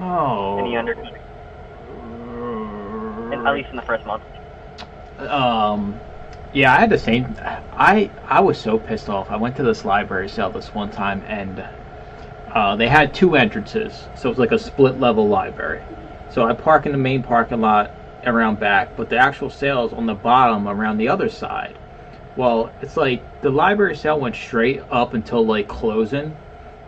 Any Oh. under, at least in the first month. Um, yeah, I had the same. I was so pissed off. I went to this library sale this one time, and they had two entrances, so it was like a split level library. So I park in the main parking lot around back, but the actual sale is on the bottom around the other side. Well, it's like the library sale went straight up until like closing,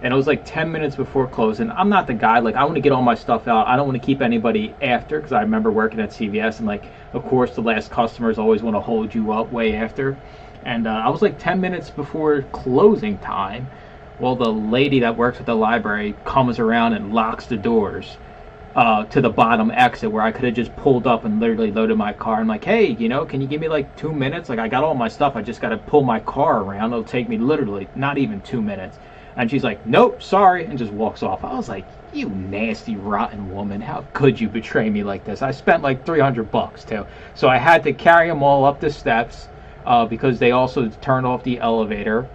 and it was like 10 minutes before closing. I'm not the guy, like, I want to get all my stuff out. I don't want to keep anybody after, because I remember working at CVS, and like, of course, the last customers always want to hold you up way after. And I was like 10 minutes before closing time. Well, the lady that works at the library comes around and locks the doors to the bottom exit where I could have just pulled up and literally loaded my car. I'm like, hey, can you give me like 2 minutes? Like, I got all my stuff. I just got to pull my car around. It'll take me literally not even 2 minutes. And she's like, nope, sorry, and just walks off. I was like, you nasty, rotten woman. How could you betray me like this? I spent like $300 too. So I had to carry them all up the steps because they also turned off the elevator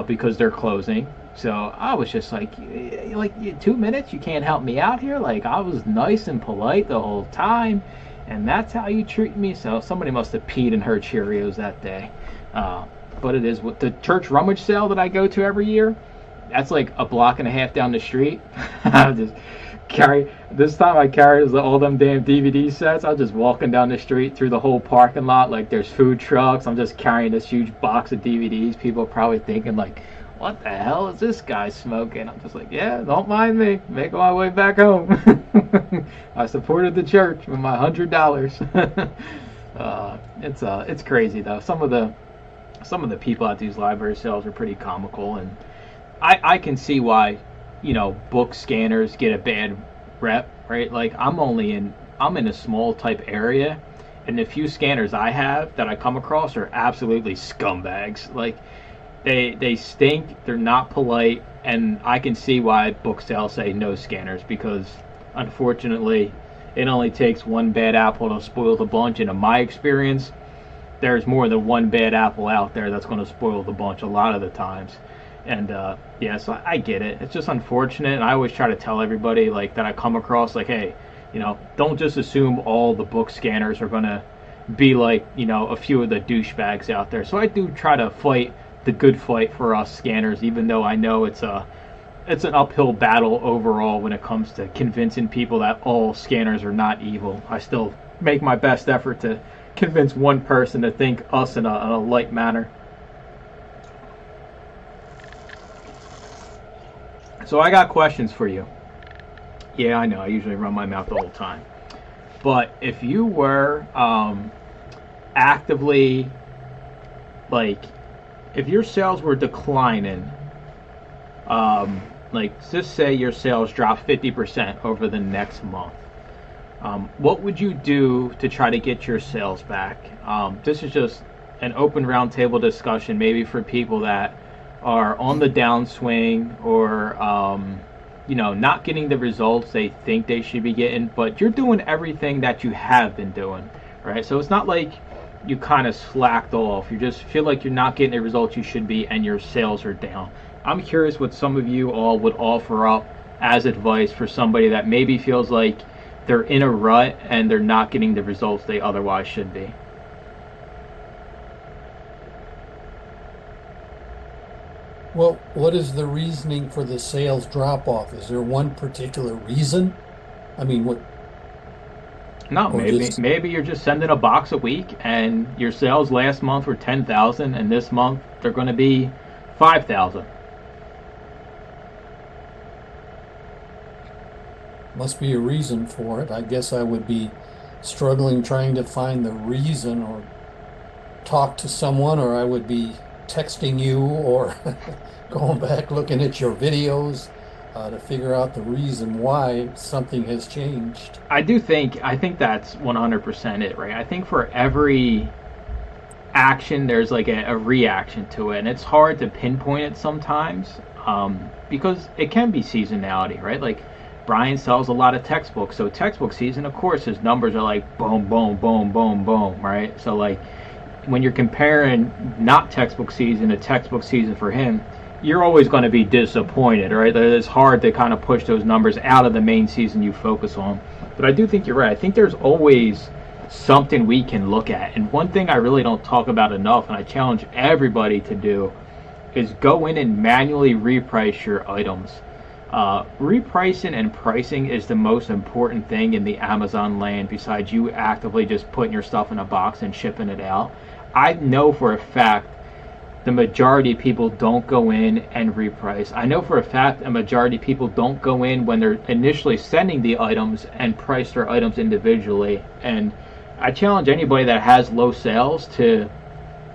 because they're closing. So I was just like 2 minutes, you can't help me out here? Like, I was nice and polite the whole time, and that's how you treat me? So somebody must have peed in her Cheerios that day. But it is what the church rummage sale that I go to every year. That's like a block and a half down the street. I just carry this time I carried all them damn DVD sets. I was just walking down the street through the whole parking lot like there's food trucks. I'm just carrying this huge box of DVDs. People are probably thinking like, what the hell is this guy smoking? I'm just like, yeah, don't mind me. Making my way back home. I supported the church with my $100. It's crazy though. Some of the people at these library sales are pretty comical, and I can see why, book scanners get a bad rep, right? Like, I'm in a small type area, and the few scanners I have that I come across are absolutely scumbags. Like, they stink, they're not polite, and I can see why book sales say no scanners, because unfortunately it only takes one bad apple to spoil the bunch, and in my experience there's more than one bad apple out there that's going to spoil the bunch a lot of the times. And yeah, so I get it. It's just unfortunate, and I always try to tell everybody like that I come across, like, hey, don't just assume all the book scanners are going to be like, a few of the douchebags out there. So I do try to fight the good fight for us scanners, even though I know it's an uphill battle overall when it comes to convincing people that all scanners are not evil. I still make my best effort to convince one person to think us in a light manner. So I got questions for you. Yeah, I know, I usually run my mouth the whole time. But if you were actively, like, if your sales were declining, like, just say your sales drop 50% over the next month, what would you do to try to get your sales back? This is just an open roundtable discussion, maybe for people that are on the downswing or not getting the results they think they should be getting, but you're doing everything that you have been doing, right? So it's not like you kind of slacked off. You just feel like you're not getting the results you should be, and your sales are down. I'm curious what some of you all would offer up as advice for somebody that maybe feels like they're in a rut and they're not getting the results they otherwise should be. Well, what is the reasoning for the sales drop off? Is there one particular reason? I mean, what? No, Or maybe just maybe you're just sending a box a week, and your sales last month were 10,000, and this month they're going to be 5,000. must be a reason for it. I guess I would be struggling trying to find the reason or talk to someone, or I would be texting you or going back looking at your videos to figure out the reason why something has changed. I think that's 100% it, right? I think for every action there's like a reaction to it, and it's hard to pinpoint it sometimes, because it can be seasonality, right? Like, Brian sells a lot of textbooks, so textbook season, of course, his numbers are like boom, boom, boom, boom, boom, right? So like, when you're comparing not textbook season to textbook season for him, you're always going to be disappointed, right? It's hard to kind of push those numbers out of the main season you focus on. But I do think you're right. I think there's always something we can look at. And one thing I really don't talk about enough, and I challenge everybody to do, is go in and manually reprice your items. Repricing and pricing is the most important thing in the Amazon land besides you actively just putting your stuff in a box and shipping it out. I know for a fact the majority of people don't go in and reprice. I know for a fact a majority of people don't go in when they're initially sending the items and price their items individually. And I challenge anybody that has low sales to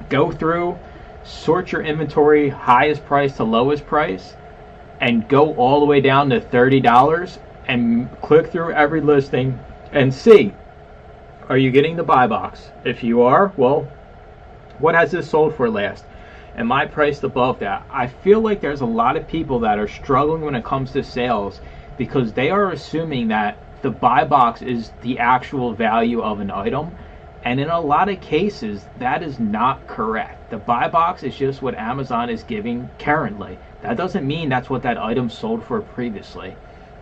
go through, sort your inventory highest price to lowest price, and go all the way down to $30 and click through every listing and see, are you getting the buy box? If you are, well, what has this sold for last? Am I priced above that? I feel like there's a lot of people that are struggling when it comes to sales because they are assuming that the buy box is the actual value of an item. And in a lot of cases, that is not correct. The buy box is just what Amazon is giving currently. That doesn't mean that's what that item sold for previously.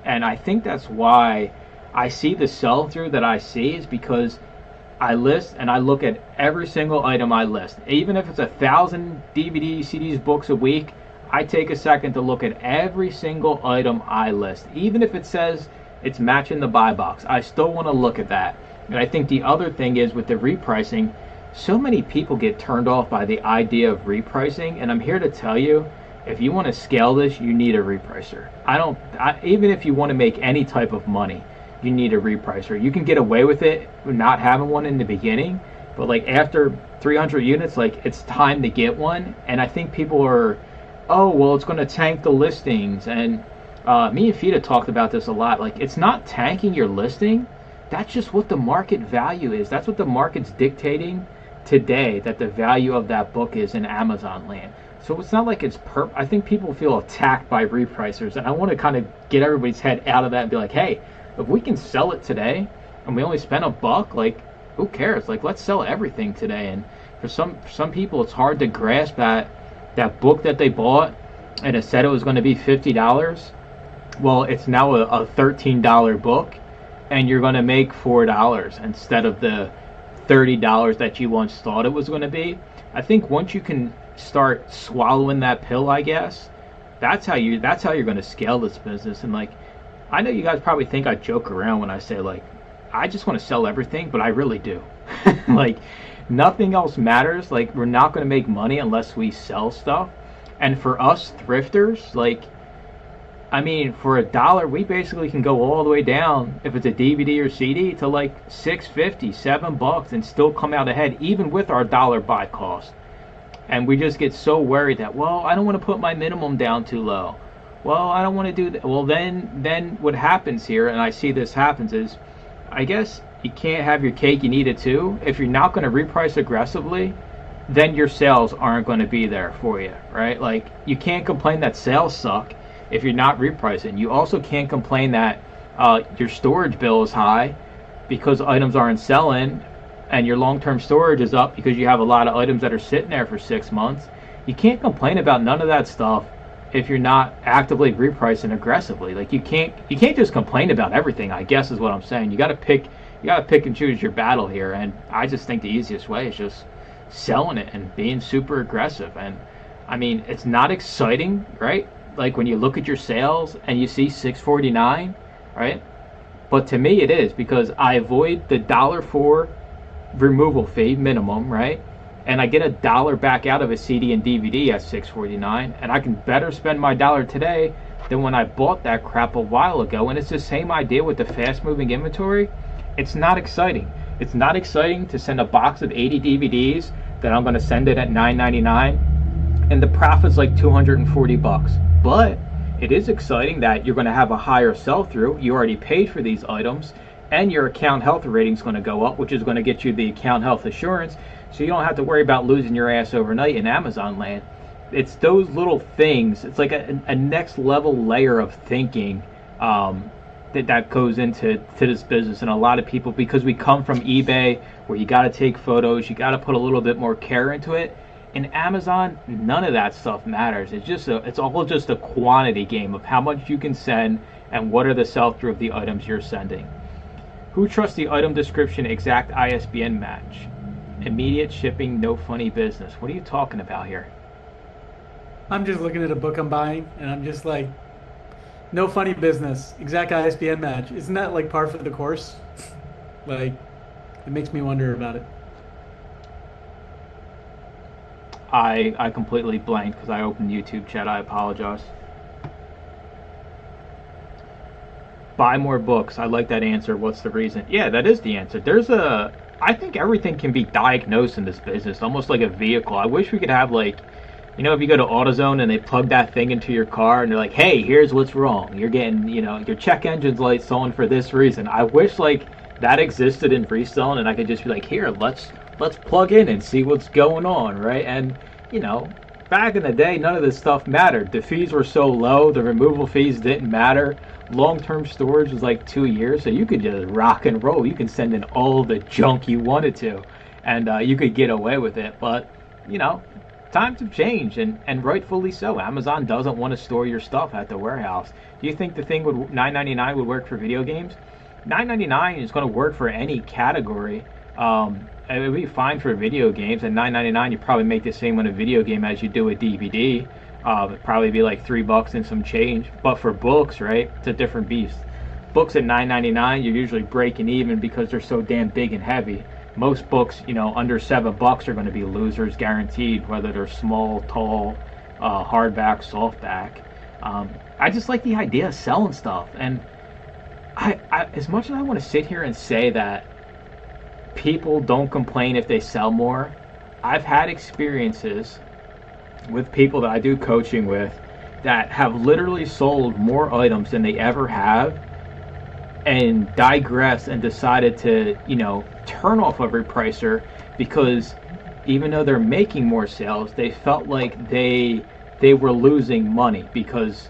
And I think that's why I see the sell-through that I see is because I list and I look at every single item I list. Even if it's 1,000 DVDs, CDs, books a week, I take a second to look at every single item I list. Even if it says it's matching the buy box, I still want to look at that. And I think the other thing is with the repricing, so many people get turned off by the idea of repricing. And I'm here to tell you, if you want to scale this, you need a repricer. Even if you want to make any type of money, you need a repricer. You can get away with it not having one in the beginning, but like after 300 units, like it's time to get one. And I think people are, oh, well, it's going to tank the listings. And me and Fida talked about this a lot. Like, it's not tanking your listing. That's just what the market value is. That's what the market's dictating today, that the value of that book is in Amazon land. So it's not like it's I think people feel attacked by repricers, and I want to kind of get everybody's head out of that and be like, hey, if we can sell it today and we only spend $1, like, who cares? Like, let's sell everything today. And for some people, it's hard to grasp that book that they bought and it said it was going to be $50. Well, it's now a $13 book, and you're going to make $4 instead of the $30 that you once thought it was going to be. I think once you can start swallowing that pill, I guess, that's how you're going to scale this business. And like, I know you guys probably think I joke around when I say like, I just want to sell everything, but I really do. Like, nothing else matters. Like, we're not going to make money unless we sell stuff. And for us thrifters, like, I mean, for $1, we basically can go all the way down, if it's a DVD or CD, to like $6.50, $7, and still come out ahead, even with our dollar buy cost. And we just get so worried that, well, I don't want to put my minimum down too low. Well, I don't want to do that. Well, then what happens here, and I see this happens, is I guess you can't have your cake and eat it too. If you're not going to reprice aggressively, then your sales aren't going to be there for you, right? Like, you can't complain that sales suck if you're not repricing. You also can't complain that your storage bill is high because items aren't selling, and your long-term storage is up because you have a lot of items that are sitting there for 6 months. You can't complain about none of that stuff if you're not actively repricing aggressively. Like, you can't just complain about everything, I guess is what I'm saying. You got to pick and choose your battle here. And I just think the easiest way is just selling it and being super aggressive. And I mean, it's not exciting, right? Like when you look at your sales and you see $6.49, right? But to me it is, because I avoid the $1.04 removal fee minimum, right? And I get $1 back out of a CD and DVD at $6.49, and I can better spend my dollar today than when I bought that crap a while ago. And it's the same idea with the fast moving inventory. It's not exciting. It's not exciting to send a box of 80 DVDs that I'm going to send it at $9.99 and the profit's like $240. But it is exciting that you're going to have a higher sell-through. You already paid for these items, and your account health rating is going to go up, which is going to get you the account health assurance, so you don't have to worry about losing your ass overnight in Amazon land. It's those little things. It's like a next level layer of thinking that goes into this business. And a lot of people, because we come from eBay where you got to take photos, you got to put a little bit more care into it, In Amazon, none of that stuff matters. It's all just a quantity game of how much you can send and what are the sell-through of the items you're sending. Who trusts the item description exact ISBN match? Immediate shipping, no funny business. What are you talking about here? I'm just looking at a book I'm buying, and I'm just like, no funny business. Exact ISBN match. Isn't that like par for the course? Like, it makes me wonder about it. I completely blanked because I opened YouTube chat. I apologize. Buy more books. I like that answer. What's the reason? Yeah, that is the answer. I think everything can be diagnosed in this business, almost like a vehicle. I wish we could have like, if you go to AutoZone and they plug that thing into your car and they're like, hey, here's what's wrong. You're getting, your check engine's light's on for this reason. I wish like that existed in Reselling and I could just be like, here, let's plug in and see what's going on, right? And, back in the day, none of this stuff mattered. The fees were so low, the removal fees didn't matter. Long-term storage was like 2 years, so you could just rock and roll. You can send in all the junk you wanted to, and you could get away with it. But, times have changed, and rightfully so. Amazon doesn't want to store your stuff at the warehouse. Do you think the thing would $9.99 would work for video games? $9.99 is going to work for any category. It would be fine for video games. At $9.99, you probably make the same on a video game as you do a DVD. It'd probably be like $3 and some change. But for books, right, it's a different beast. Books at $9.99, you're usually breaking even because they're so damn big and heavy. Most books, under $7 are going to be losers guaranteed, whether they're small, tall, hardback, softback. I just like the idea of selling stuff. And I as much as I want to sit here and say that people don't complain if they sell more, I've had experiences with people that I do coaching with that have literally sold more items than they ever have and digressed and decided to, turn off a repricer because even though they're making more sales, they felt like they were losing money because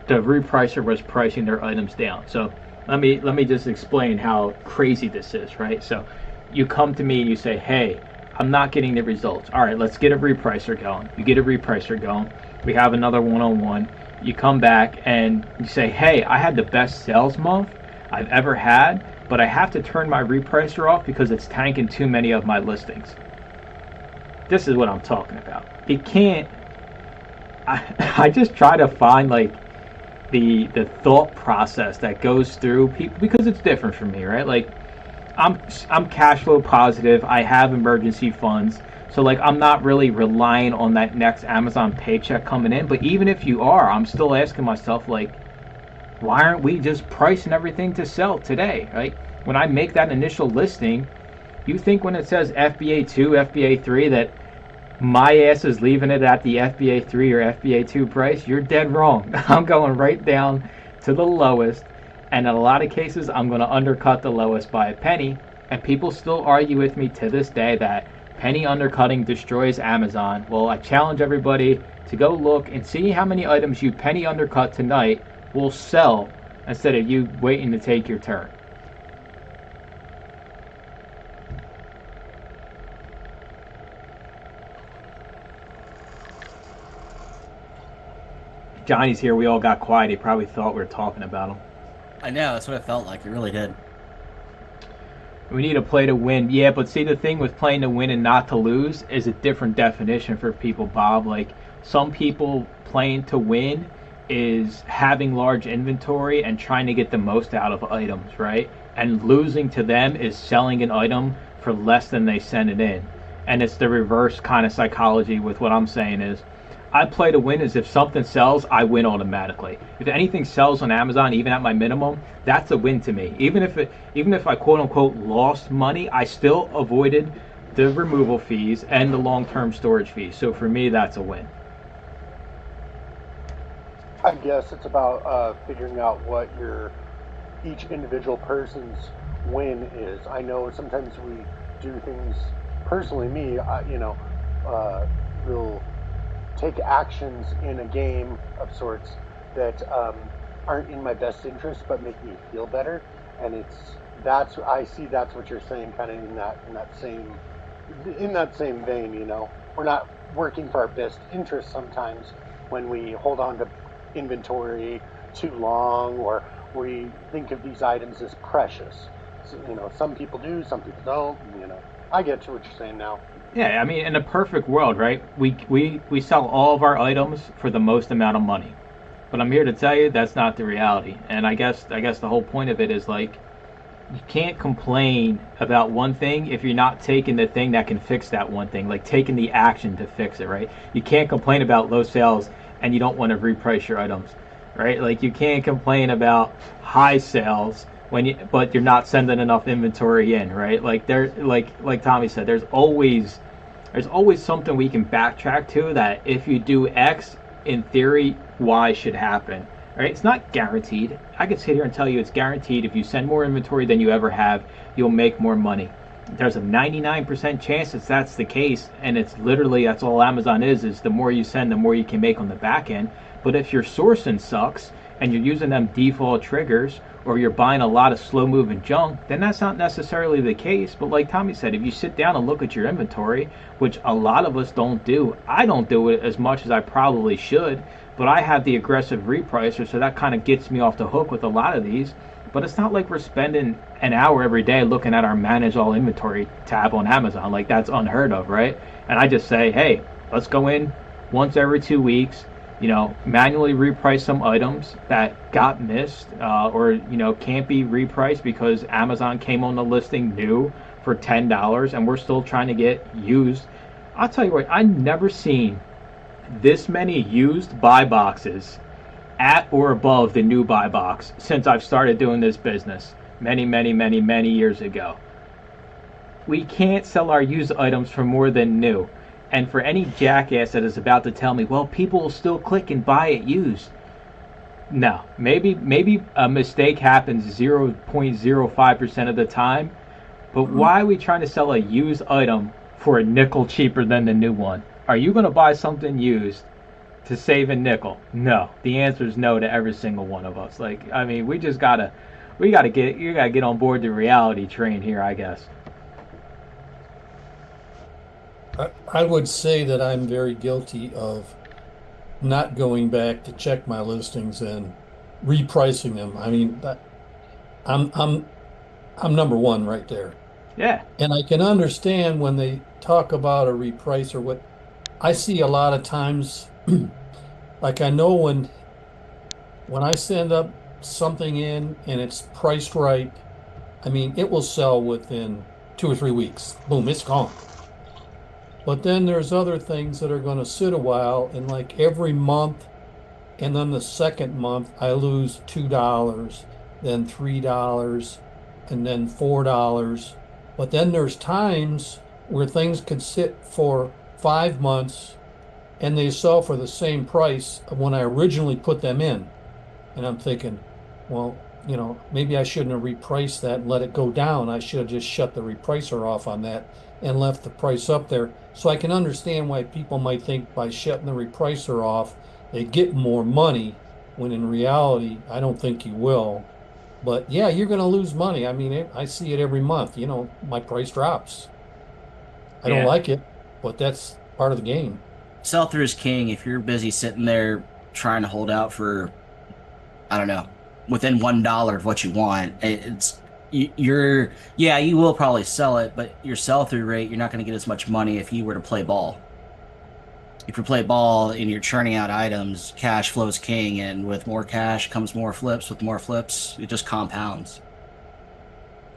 the repricer was pricing their items down. So let me just explain how crazy this is, right? So you come to me and you say, hey, I'm not getting the results. All right, let's get a repricer going. You get a repricer going. We have another one-on-one. You come back and you say, hey, I had the best sales month I've ever had, but I have to turn my repricer off because it's tanking too many of my listings. This is what I'm talking about. It can't. I just try to find like the thought process that goes through people because it's different for me, right? Like I'm cash flow positive. I have emergency funds. So like I'm not really relying on that next Amazon paycheck coming in. But even if you are, I'm still asking myself like, why aren't we just pricing everything to sell today? Right? When I make that initial listing, you think when it says FBA 2, FBA 3 that my ass is leaving it at the FBA 3 or FBA 2 price? You're dead wrong. I'm going right down to the lowest. And in a lot of cases, I'm going to undercut the lowest by a penny. And people still argue with me to this day that penny undercutting destroys Amazon. Well, I challenge everybody to go look and see how many items you penny undercut tonight will sell instead of you waiting to take your turn. Johnny's here. We all got quiet. He probably thought we were talking about him. I know, that's what it felt like. It really did. We need to play to win. Yeah, but see, the thing with playing to win and not to lose is a different definition for people, Bob. Like, some people playing to win is having large inventory and trying to get the most out of items, right? And losing to them is selling an item for less than they send it in. And it's the reverse kind of psychology with what I'm saying is, I play to win is if something sells, I win automatically. If anything sells on Amazon, even at my minimum, that's a win to me. Even if I quote unquote lost money, I still avoided the removal fees and the long-term storage fees. So for me, that's a win. I guess it's about figuring out what each individual person's win is. I know sometimes we do things, personally me, will take actions in a game of sorts that aren't in my best interest but make me feel better, and that's what you're saying, kind of in that same vein. We're not working for our best interest sometimes when we hold on to inventory too long, or we think of these items as precious. So, some people do, some people don't. I get to what you're saying now. Yeah, I mean, in a perfect world, right? We sell all of our items for the most amount of money. But I'm here to tell you that's not the reality. And I guess the whole point of it is like you can't complain about one thing if you're not taking the thing that can fix that one thing, like taking the action to fix it, right? You can't complain about low sales and you don't want to reprice your items, right? Like you can't complain about high sales but you're not sending enough inventory in, right? Like like Tommy said, there's always something we can backtrack to that if you do X, in theory, Y should happen. Right? It's not guaranteed. I could sit here and tell you it's guaranteed if you send more inventory than you ever have, you'll make more money. There's a 99% chance that that's the case, and it's literally that's all Amazon is the more you send, the more you can make on the back end. But if your sourcing sucks and you're using them default triggers, or you're buying a lot of slow-moving junk, then that's not necessarily the case. But like Tommy said, if you sit down and look at your inventory, which a lot of us don't do, I don't do it as much as I probably should, but I have the aggressive repricer, so that kind of gets me off the hook with a lot of these. But it's not like we're spending an hour every day looking at our Manage All Inventory tab on Amazon. Like, that's unheard of, right? And I just say, hey, let's go in once every 2 weeks, manually reprice some items that got missed or can't be repriced because Amazon came on the listing new for $10 and we're still trying to get used. I'll tell you what, I've never seen this many used buy boxes at or above the new buy box since I've started doing this business many years ago. We can't sell our used items for more than new. And for any jackass that is about to tell me, well, people will still click and buy it used. No, maybe a mistake happens 0.05% of the time, but why are we trying to sell a used item for a nickel cheaper than the new one? Are you going to buy something used to save a nickel? No. The answer is no to every single one of us. Like, I mean, you gotta get on board the reality train here, I guess. I would say that I'm very guilty of not going back to check my listings and repricing them. I mean, I'm number one right there. Yeah. And I can understand when they talk about a reprice or what I see a lot of times. Like I know when I send up something in and it's priced right, I mean, it will sell within 2 or 3 weeks. Boom, it's gone. But then there's other things that are going to sit a while, and like every month, and then the second month, I lose $2, then $3, and then $4. But then there's times where things could sit for 5 months and they sell for the same price of when I originally put them in. And I'm thinking, well, maybe I shouldn't have repriced that and let it go down. I should have just shut the repricer off on that and left the price up there. So I can understand why people might think by shutting the repricer off, they get more money, when in reality, I don't think you will. But yeah, you're going to lose money. I mean, I see it every month. My price drops. I don't like it, but that's part of the game. Sell-through is king. If you're busy sitting there trying to hold out for, I don't know, within $1 of what you want, you will probably sell it, but your sell-through rate, you're not going to get as much money if you were to play ball. If you play ball and you're churning out items, cash flows king, and with more cash comes more flips. With more flips, it just compounds.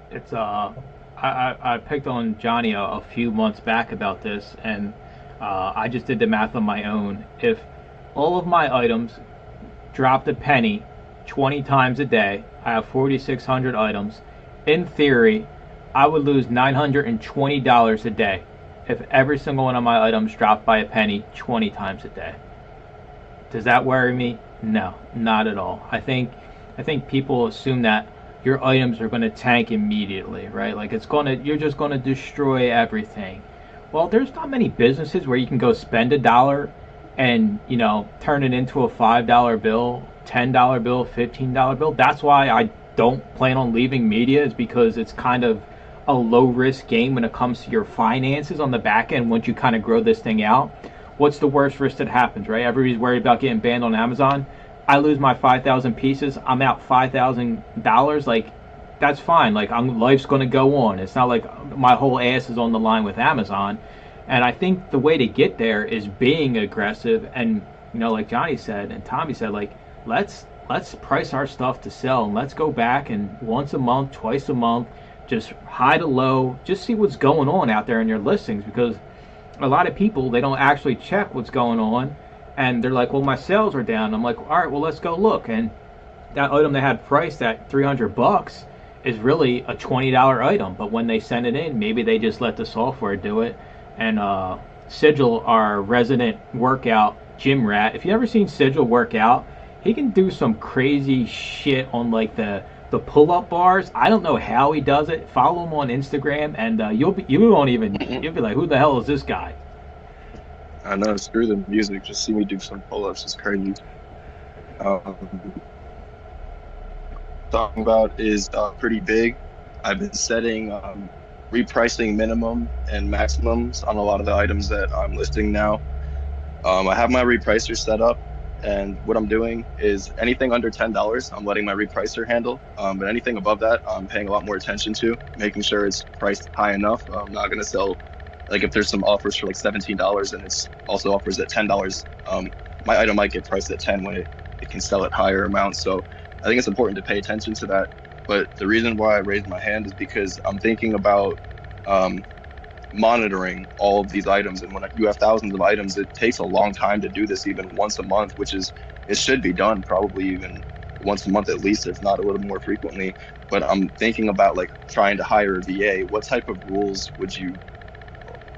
It's I picked on Johnny a few months back about this, and I just did the math on my own. If all of my items dropped a penny 20 times a day, I have 4,600 items. In theory, I would lose $920 a day if every single one of my items dropped by a penny 20 times a day. Does that worry me? No, not at all. I think people assume that your items are going to tank immediately, right? Like you're just going to destroy everything. Well, there's not many businesses where you can go spend $1 and, turn it into a $5 bill, $10 bill, $15 bill. That's why I don't plan on leaving media, is because it's kind of a low risk game when it comes to your finances on the back end once you kind of grow this thing out. what's the worst risk that happens, right? Everybody's worried about getting banned on Amazon. I lose my 5,000 pieces. I'm out $5,000. Like, that's fine. Like, life's going to go on. It's not like my whole ass is on the line with Amazon. And I think the way to get there is being aggressive. And, you know, like Johnny said and Tommy said, like, let's price our stuff to sell, and let's go back and once a month, twice a month, just high to low, just see what's going on out there in your listings, because a lot of people, they don't actually check what's going on, and they're like, well, my sales are down. I'm like, all right, well, let's go look. And that item they had priced at $300 is really a $20 item, but when they send it in, maybe they just let the software do it. And Sigil, our resident workout gym rat, if you ever seen Sigil work out, he can do some crazy shit on like the pull-up bars. I don't know how he does it. Follow him on Instagram, and you'll be like, who the hell is this guy? I know, screw the music. Just see me do some pull-ups is crazy. Talking about is pretty big. I've been setting repricing minimum and maximums on a lot of the items that I'm listing now. I have my repricer set up. And what I'm doing is anything under $10, I'm letting my repricer handle. But anything above that, I'm paying a lot more attention to, making sure it's priced high enough. I'm not going to sell, like if there's some offers for like $17 and it's also offers at $10, my item might get priced at 10 when it can sell at higher amounts. So I think it's important to pay attention to that. But the reason why I raised my hand is because I'm thinking about monitoring all of these items, and when you have thousands of items, it takes a long time to do this, even once a month, which is, it should be done probably even once a month at least, if not a little more frequently. But I'm thinking about like trying to hire a VA. What type of rules would you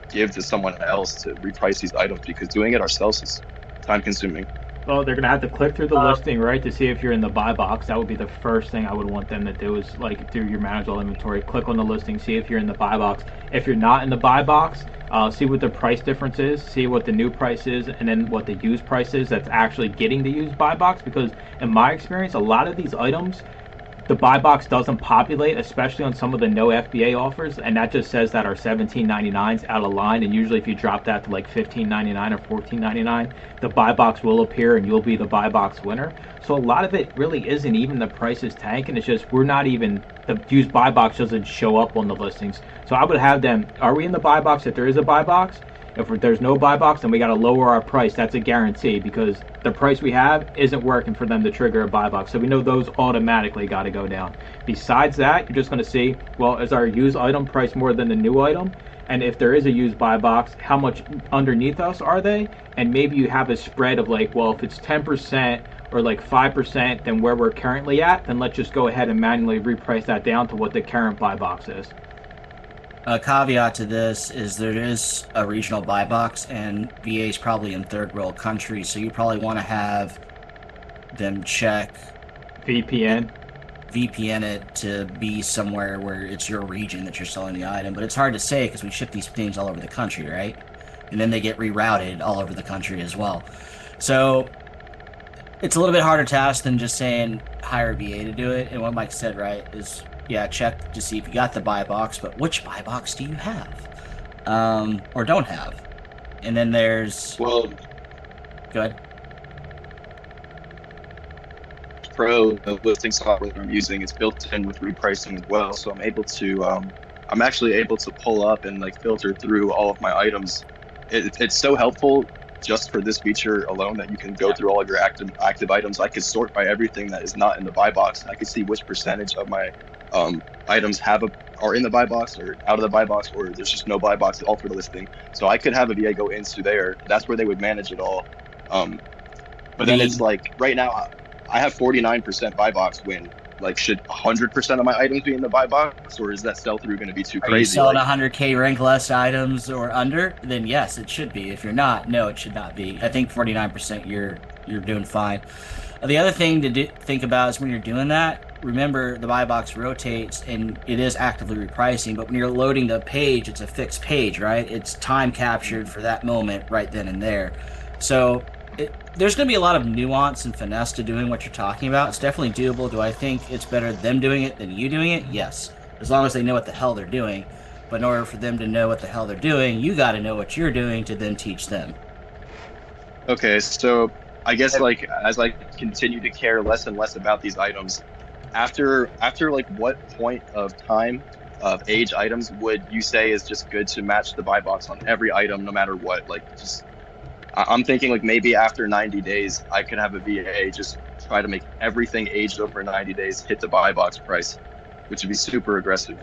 give to someone else to reprice these items, because doing it ourselves is time consuming. Well, they're going to have to click through the listing, right, to see if you're in the buy box. That would be the first thing I would want them to do, is like through your manage all inventory, click on the listing, see if you're in the buy box. If you're not in the buy box, see what the price difference is, see what the new price is, and then what the used price is that's actually getting the used buy box. Because in my experience, a lot of these items, the buy box doesn't populate, especially on some of the no FBA offers, and that just says that our $17.99 is out of line. And usually if you drop that to like $15.99 or $14.99, the buy box will appear and you'll be the buy box winner. So a lot of it really isn't even the prices tanking, it's just we're not even, the used buy box doesn't show up on the listings. So I would have them, are we in the buy box if there is a buy box? If there's no buy box, then we got to lower our price. That's a guarantee, because the price we have isn't working for them to trigger a buy box. So we know those automatically got to go down. Besides that, you're just going to see, well, is our used item priced more than the new item? And if there is a used buy box, how much underneath us are they? And maybe you have a spread of like, well, if it's 10% or like 5% than where we're currently at, then let's just go ahead and manually reprice that down to what the current buy box is. A caveat to this is there is a regional buy box, and VA is probably in third world countries, so you probably want to have them check VPN it to be somewhere where it's your region that you're selling the item. But it's hard to say because we ship these things all over the country, right? And then they get rerouted all over the country as well. So it's a little bit harder task than just saying hire a VA to do it. And what Mike said, right, is yeah, check to see if you got the buy box, but which buy box do you have? Or don't have? And then there's... Well, go ahead. Pro, the listing software I'm using, is built in with repricing as well, so I'm able to, I'm actually able to pull up and like filter through all of my items. It's so helpful just for this feature alone that you can go through all of your active items. I could sort by everything that is not in the buy box. I can see which percentage of my items are in the buy box or out of the buy box, or there's just no buy box at all for the listing. So I could have a VA go into there. That's where they would manage it all. But then it's like right now I have 49% buy box win. Like, should 100% of my items be in the buy box, or is that sell through going to be too crazy? Are you selling 100K rank less items or under? Then yes, it should be. If you're not, no, it should not be. I think 49% you're doing fine. The other thing to think about is when you're doing that, remember the buy box rotates and it is actively repricing, but when you're loading the page, it's a fixed page, right? It's time captured for that moment right then and there. So there's going to be a lot of nuance and finesse to doing what you're talking about. It's definitely doable. Do I think it's better them doing it than you doing it? Yes, as long as they know what the hell they're doing. But in order for them to know what the hell they're doing, you got to know what you're doing to then teach them. Okay, so I guess like as I continue to care less and less about these items, after like what point of time of age items would you say is just good to match the buy box on every item no matter what? Like just I'm thinking like maybe after 90 days I could have a VA just try to make everything aged over 90 days hit the buy box price, which would be super aggressive.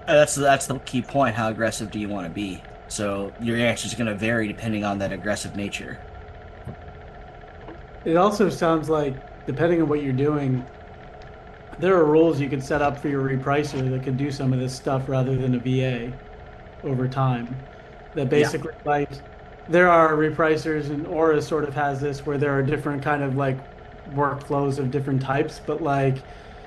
That's the key point. How aggressive do you want to be? So your answer is going to vary depending on that aggressive nature. It also sounds like, depending on what you're doing, there are rules you could set up for your repricer that could do some of this stuff rather than a VA over time. That basically, like, there are repricers, and Aura sort of has this where there are different kind of like workflows of different types, but like,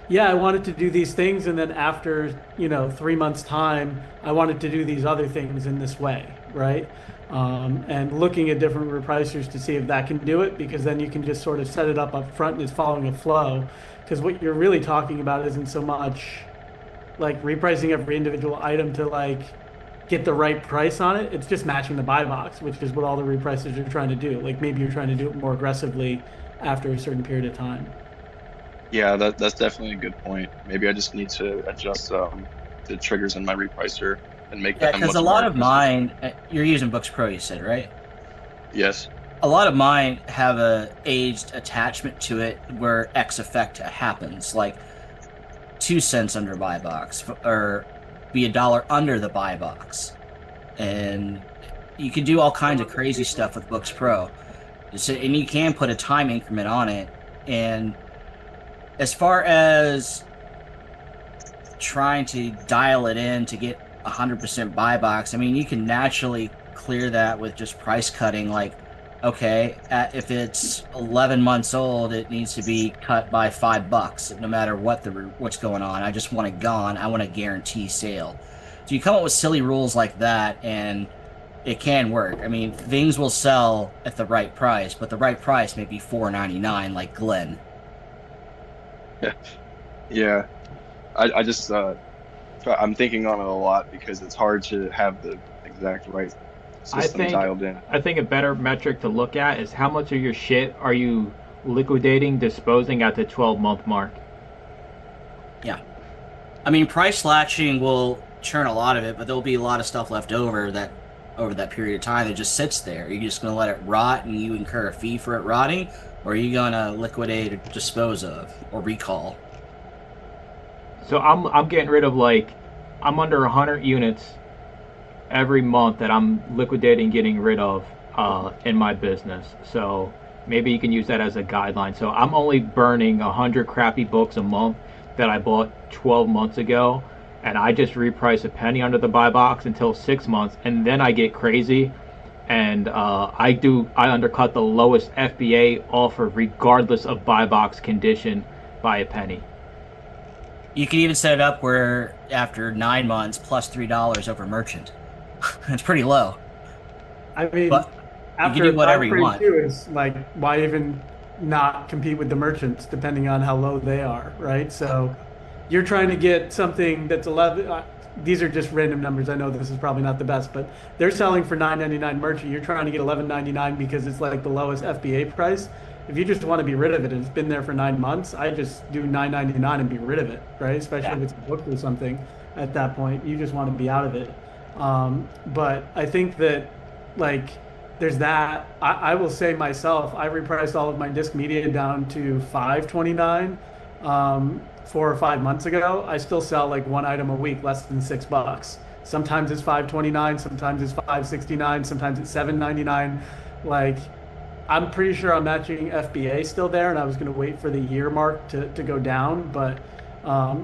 yeah, I wanted to do these things, and then after, 3 months time, I wanted to do these other things in this way, right? And looking at different repricers to see if that can do it, because then you can just sort of set it up front and it's following a flow. Because what you're really talking about isn't so much like repricing every individual item to like get the right price on it. It's just matching the buy box, which is what all the repricers are trying to do. Like maybe you're trying to do it more aggressively after a certain period of time. Yeah, that's definitely a good point. Maybe I just need to adjust the triggers in my repricer and make Yeah, them because a much more lot of aggressive. mine, you're using Books Pro, you said, right? Yes. A lot of mine have a aged attachment to it where X effect happens, like 2 cents under buy box, or be $1 under the buy box, and you can do all kinds of crazy stuff with Books Pro. So, and you can put a time increment on it. And as far as trying to dial it in to get 100% buy box, I mean, you can naturally clear that with just price cutting. Like, okay, if it's 11 months old, it needs to be cut by $5, no matter what's going on. I just want it gone. I want a guarantee sale. So you come up with silly rules like that, and it can work. I mean, things will sell at the right price, but the right price may be $4.99, like Glenn. Yeah. I just I'm thinking on it a lot because it's hard to have the exact right I system think dialed in. I think a better metric to look at is how much of your shit are you liquidating, disposing at the 12-month mark. Yeah. I mean, price latching will churn a lot of it, but there'll be a lot of stuff left over that period of time that just sits there. Are you just going to let it rot and you incur a fee for it rotting, or are you going to liquidate or dispose of or recall? So I'm getting rid of like I'm under 100 units every month that I'm liquidating, getting rid of in my business. So maybe you can use that as a guideline. So I'm only burning 100 crappy books a month that I bought 12 months ago, and I just reprice a penny under the buy box until 6 months, and then I get crazy and I undercut the lowest FBA offer regardless of buy box condition by a penny. You can even set it up where after 9 months plus $3 over merchant. It's pretty low, I mean, but you can after do a whatever time you frame want. too, it's like why even not compete with the merchants depending on how low they are, right? So you're trying to get something that's 11. These are just random numbers. I know this is probably not the best, but they're selling for 9.99 merchant. You're trying to get 11.99 because it's like the lowest FBA price. If you just want to be rid of it and it's been there for 9 months, I just do 9.99 and be rid of it, right? Especially Yeah. if it's a book or something. At that point, you just want to be out of it. But I think that like there's that. I will say myself, I repriced all of my disc media down to 5.29 4 or 5 months ago. I still sell like one item a week, less than $6. Sometimes it's 5.29, sometimes it's 5.69, sometimes it's 7.99. Like I'm pretty sure I'm matching FBA still there, and I was going to wait for the year mark to go down, but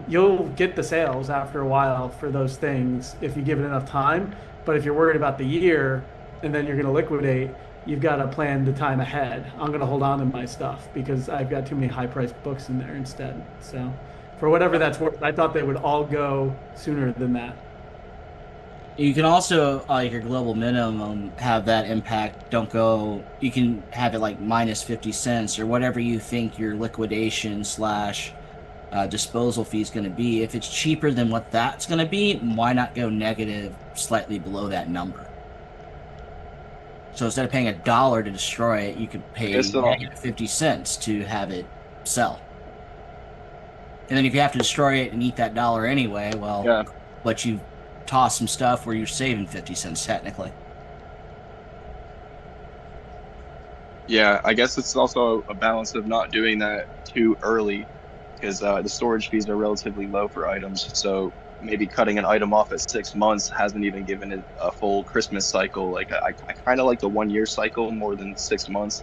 you'll get the sales after a while for those things if you give it enough time. But if you're worried about the year and then you're going to liquidate, you've got to plan the time ahead. I'm going to hold on to my stuff because I've got too many high priced books in there instead. So, for whatever that's worth, I thought they would all go sooner than that. You can also, like your global minimum, have that impact. Don't go. You can have it like minus 50 cents or whatever you think your liquidation slash disposal fee is going to be. If it's cheaper than what that's going to be, why not go negative slightly below that number? So instead of paying $1 to destroy it, you could pay guess so. -50 cents to have it sell. And then if you have to destroy it and eat that $1 anyway, well, Yeah. let you toss some stuff where you're saving 50 cents technically. Yeah, I guess it's also a balance of not doing that too early, because the storage fees are relatively low for items. So maybe cutting an item off at 6 months hasn't even given it a full Christmas cycle. Like I kind of like the 1 year cycle more than 6 months.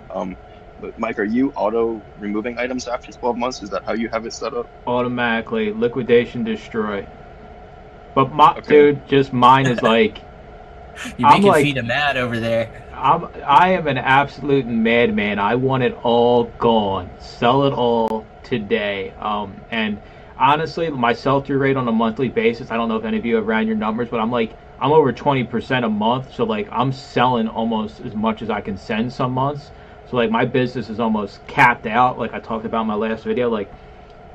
But Mike, are you auto removing items after 12 months? Is that how you have it set up? Automatically liquidation, destroy. But my Okay. dude, just mine is like You're I'm making like- Fita mad over there. I am an absolute madman. I want it all gone. Sell it all today. And honestly, my sell-through rate on a monthly basis, I don't know if any of you have ran your numbers, but I'm over 20% a month. So like I'm selling almost as much as I can send some months. So like my business is almost capped out. Like I talked about in my last video. Like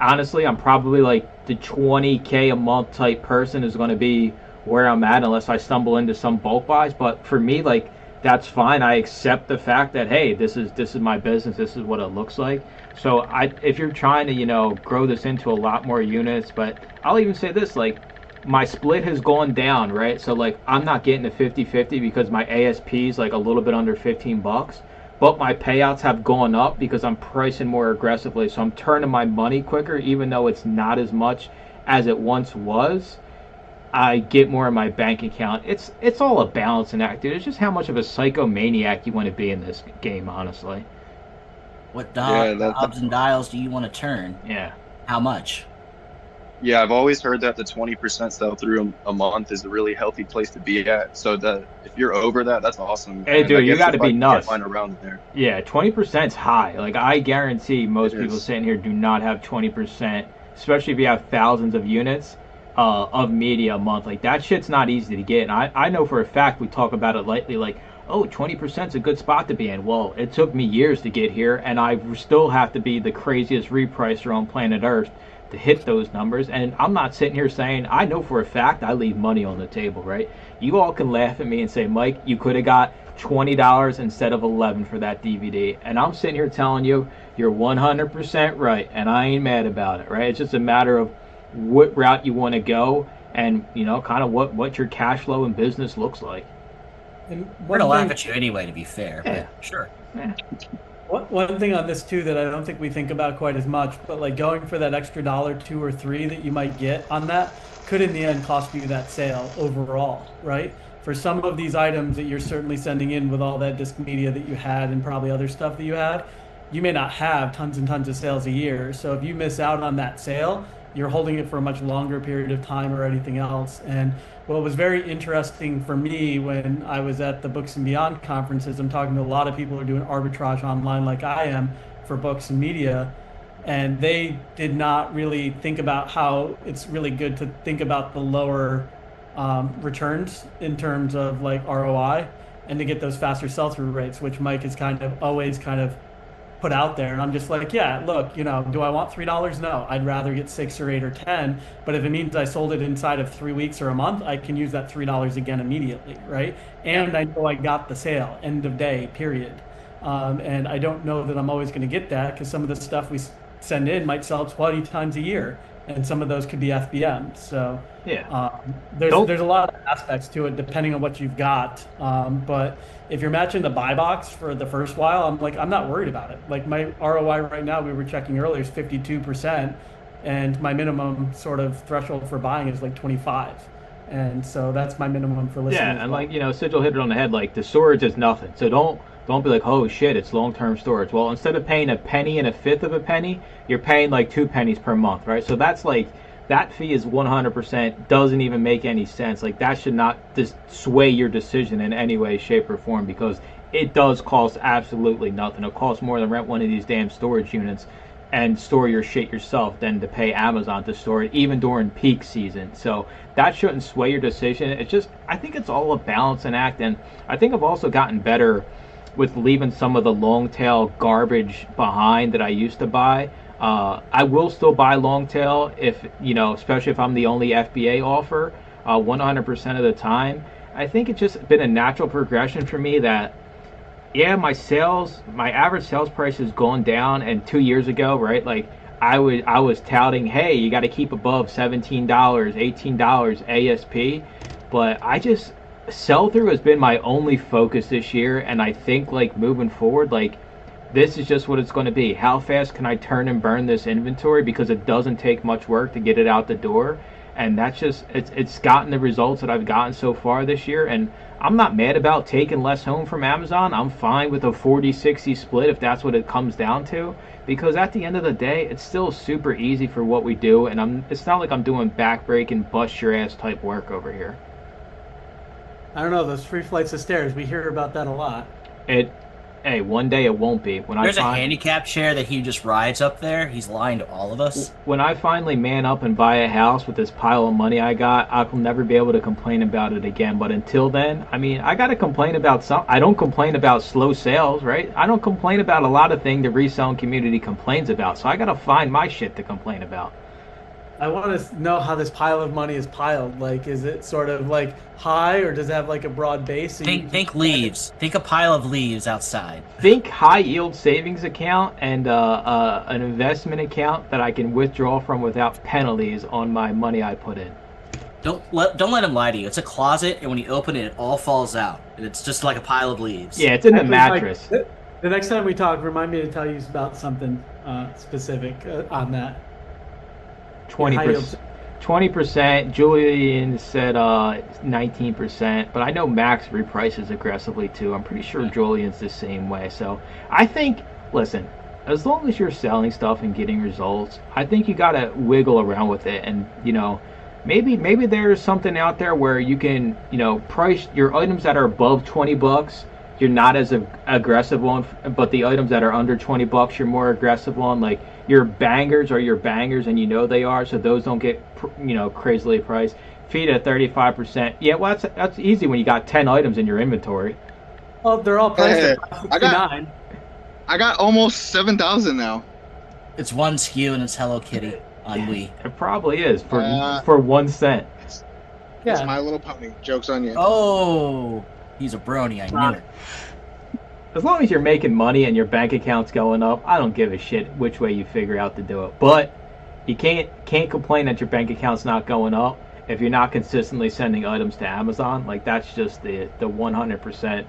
honestly, I'm probably like the 20K a month type person is going to be where I'm at unless I stumble into some bulk buys. But for me, like that's fine. I accept the fact that hey, this is my business. This is what it looks like. So if you're trying to grow this into a lot more units, but I'll even say this, like my split has gone down, right? So like I'm not getting to 50-50 because my ASP is like a little bit under $15, but my payouts have gone up because I'm pricing more aggressively. So I'm turning my money quicker, even though it's not as much as it once was. I get more in my bank account. It's all a balancing act, dude. It's just how much of a psychomaniac you want to be in this game, honestly. What Yeah, knobs and dials do you want to turn? Yeah. How much? Yeah, I've always heard that the 20% sell through a month is a really healthy place to be at. So that if you're over that, that's awesome. Hey, And dude, I you guess got to if I be can nuts. get mine around there. Yeah, 20% is high. Like I guarantee most It people is. sitting here do not have 20%, especially if you have thousands of units of media a month. Like that shit's not easy to get. And I know for a fact we talk about it lightly, like, oh, 20% is a good spot to be in. Well, it took me years to get here, and I still have to be the craziest repricer on planet Earth to hit those numbers. And I'm not sitting here saying, I know for a fact I leave money on the table, right? You all can laugh at me and say, Mike, you could have got $20 instead of $11 for that DVD. And I'm sitting here telling you, you're 100% right, and I ain't mad about it, right? It's just a matter of what route you want to go and, kind of what your cash flow and business looks like. And We're gonna one laugh thing, at you anyway, to be fair. Yeah. But sure. one thing on this too that I don't think we think about quite as much, but like going for that extra dollar, two or three that you might get on that could in the end cost you that sale overall, right? For some of these items that you're certainly sending in with all that disc media that you had and probably other stuff that you had, you may not have tons and tons of sales a year. So if you miss out on that sale, you're holding it for a much longer period of time or anything else. And what was very interesting for me when I was at the Books and Beyond conferences, I'm talking to a lot of people who are doing arbitrage online like I am for books and media, and they did not really think about how it's really good to think about the lower returns in terms of like ROI and to get those faster sell-through rates, which Mike has always put out there. And I'm just like, yeah, look, do I want $3? No, I'd rather get 6 or 8 or 10. But if it means I sold it inside of 3 weeks or a month, I can use that $3 again immediately, right? And I know I got the sale, end of day, period. And I don't know that I'm always going to get that because some of the stuff we send in might sell 20 times a year, and some of those could be FBM. So Yeah. there's a lot of aspects to it depending on what you've got. But if you're matching the buy box for the first while, I'm not worried about it. Like my ROI right now, we were checking earlier, is 52%, and my minimum sort of threshold for buying is like 25. And so that's my minimum for listening. Yeah, and like Sigil hit it on the head. Like the storage is nothing, so don't be like, oh shit, it's long-term storage. Well, instead of paying a penny and a fifth of a penny, you're paying like 2 pennies per month, right? So that's like that fee is 100% doesn't even make any sense. Like that should not sway your decision in any way, shape, or form because it does cost absolutely nothing. It costs more than rent one of these damn storage units and store your shit yourself than to pay Amazon to store it, even during peak season. So that shouldn't sway your decision. It's just, I think it's all a balancing act, and I think I've also gotten better with leaving some of the long tail garbage behind that I used to buy. I will still buy long tail if, especially if I'm the only FBA offer, 100% of the time. I think it's just been a natural progression for me that yeah, my average sales price has gone down. And 2 years ago, right, like I was touting, hey, you got to keep above $17, $18 ASP, but I just sell through has been my only focus this year, and I think like moving forward, like this is just what it's going to be. How fast can I turn and burn this inventory, because it doesn't take much work to get it out the door, and that's just it's gotten the results that I've gotten so far this year. And I'm not mad about taking less home from Amazon. I'm fine with a 40-60 split if that's what it comes down to, because at the end of the day, it's still super easy for what we do, and it's not like I'm doing backbreaking bust your ass type work over here. I don't know, those free flights of stairs, we hear about that a lot. Hey, one day it won't be. There's a handicap chair that he just rides up there. He's lying to all of us. When I finally man up and buy a house with this pile of money I got, I'll never be able to complain about it again. But until then, I mean, I got to complain about some. I don't complain about slow sales, right? I don't complain about a lot of things the reselling community complains about. So I got to find my shit to complain about. I want to know how this pile of money is piled. Like, is it sort of like high, or does it have like a broad base? So think leaves. Think a pile of leaves outside. Think high yield savings account and an investment account that I can withdraw from without penalties on my money I put in. Don't let him lie to you. It's a closet, and when you open it, it all falls out, and it's just like a pile of leaves. Yeah, it's in the mattress. Like, the next time we talk, remind me to tell you about something specific on that. 20%. Julian said 19%, but I know Max reprices aggressively too. I'm pretty sure Julian's the same way. So I think, listen, as long as you're selling stuff and getting results, I think you gotta wiggle around with it. And maybe there's something out there where you can price your items that are above $20. You're not as aggressive on, but the items that are under $20, you're more aggressive on. Like your bangers are your bangers, and they are, so those don't get crazily priced. Feed at 35%. Yeah, well, that's easy when you got 10 items in your inventory. Well, they're all priced at $69. I got almost 7,000 now. It's one SKU and it's Hello Kitty on Wii. It probably is for 1 cent. Yeah. It's My Little Pony. Joke's on you. Oh, he's a brony. I knew it. As long as you're making money and your bank account's going up, I don't give a shit which way you figure out to do it. But you can't complain that your bank account's not going up if you're not consistently sending items to Amazon. Like, that's just the 100%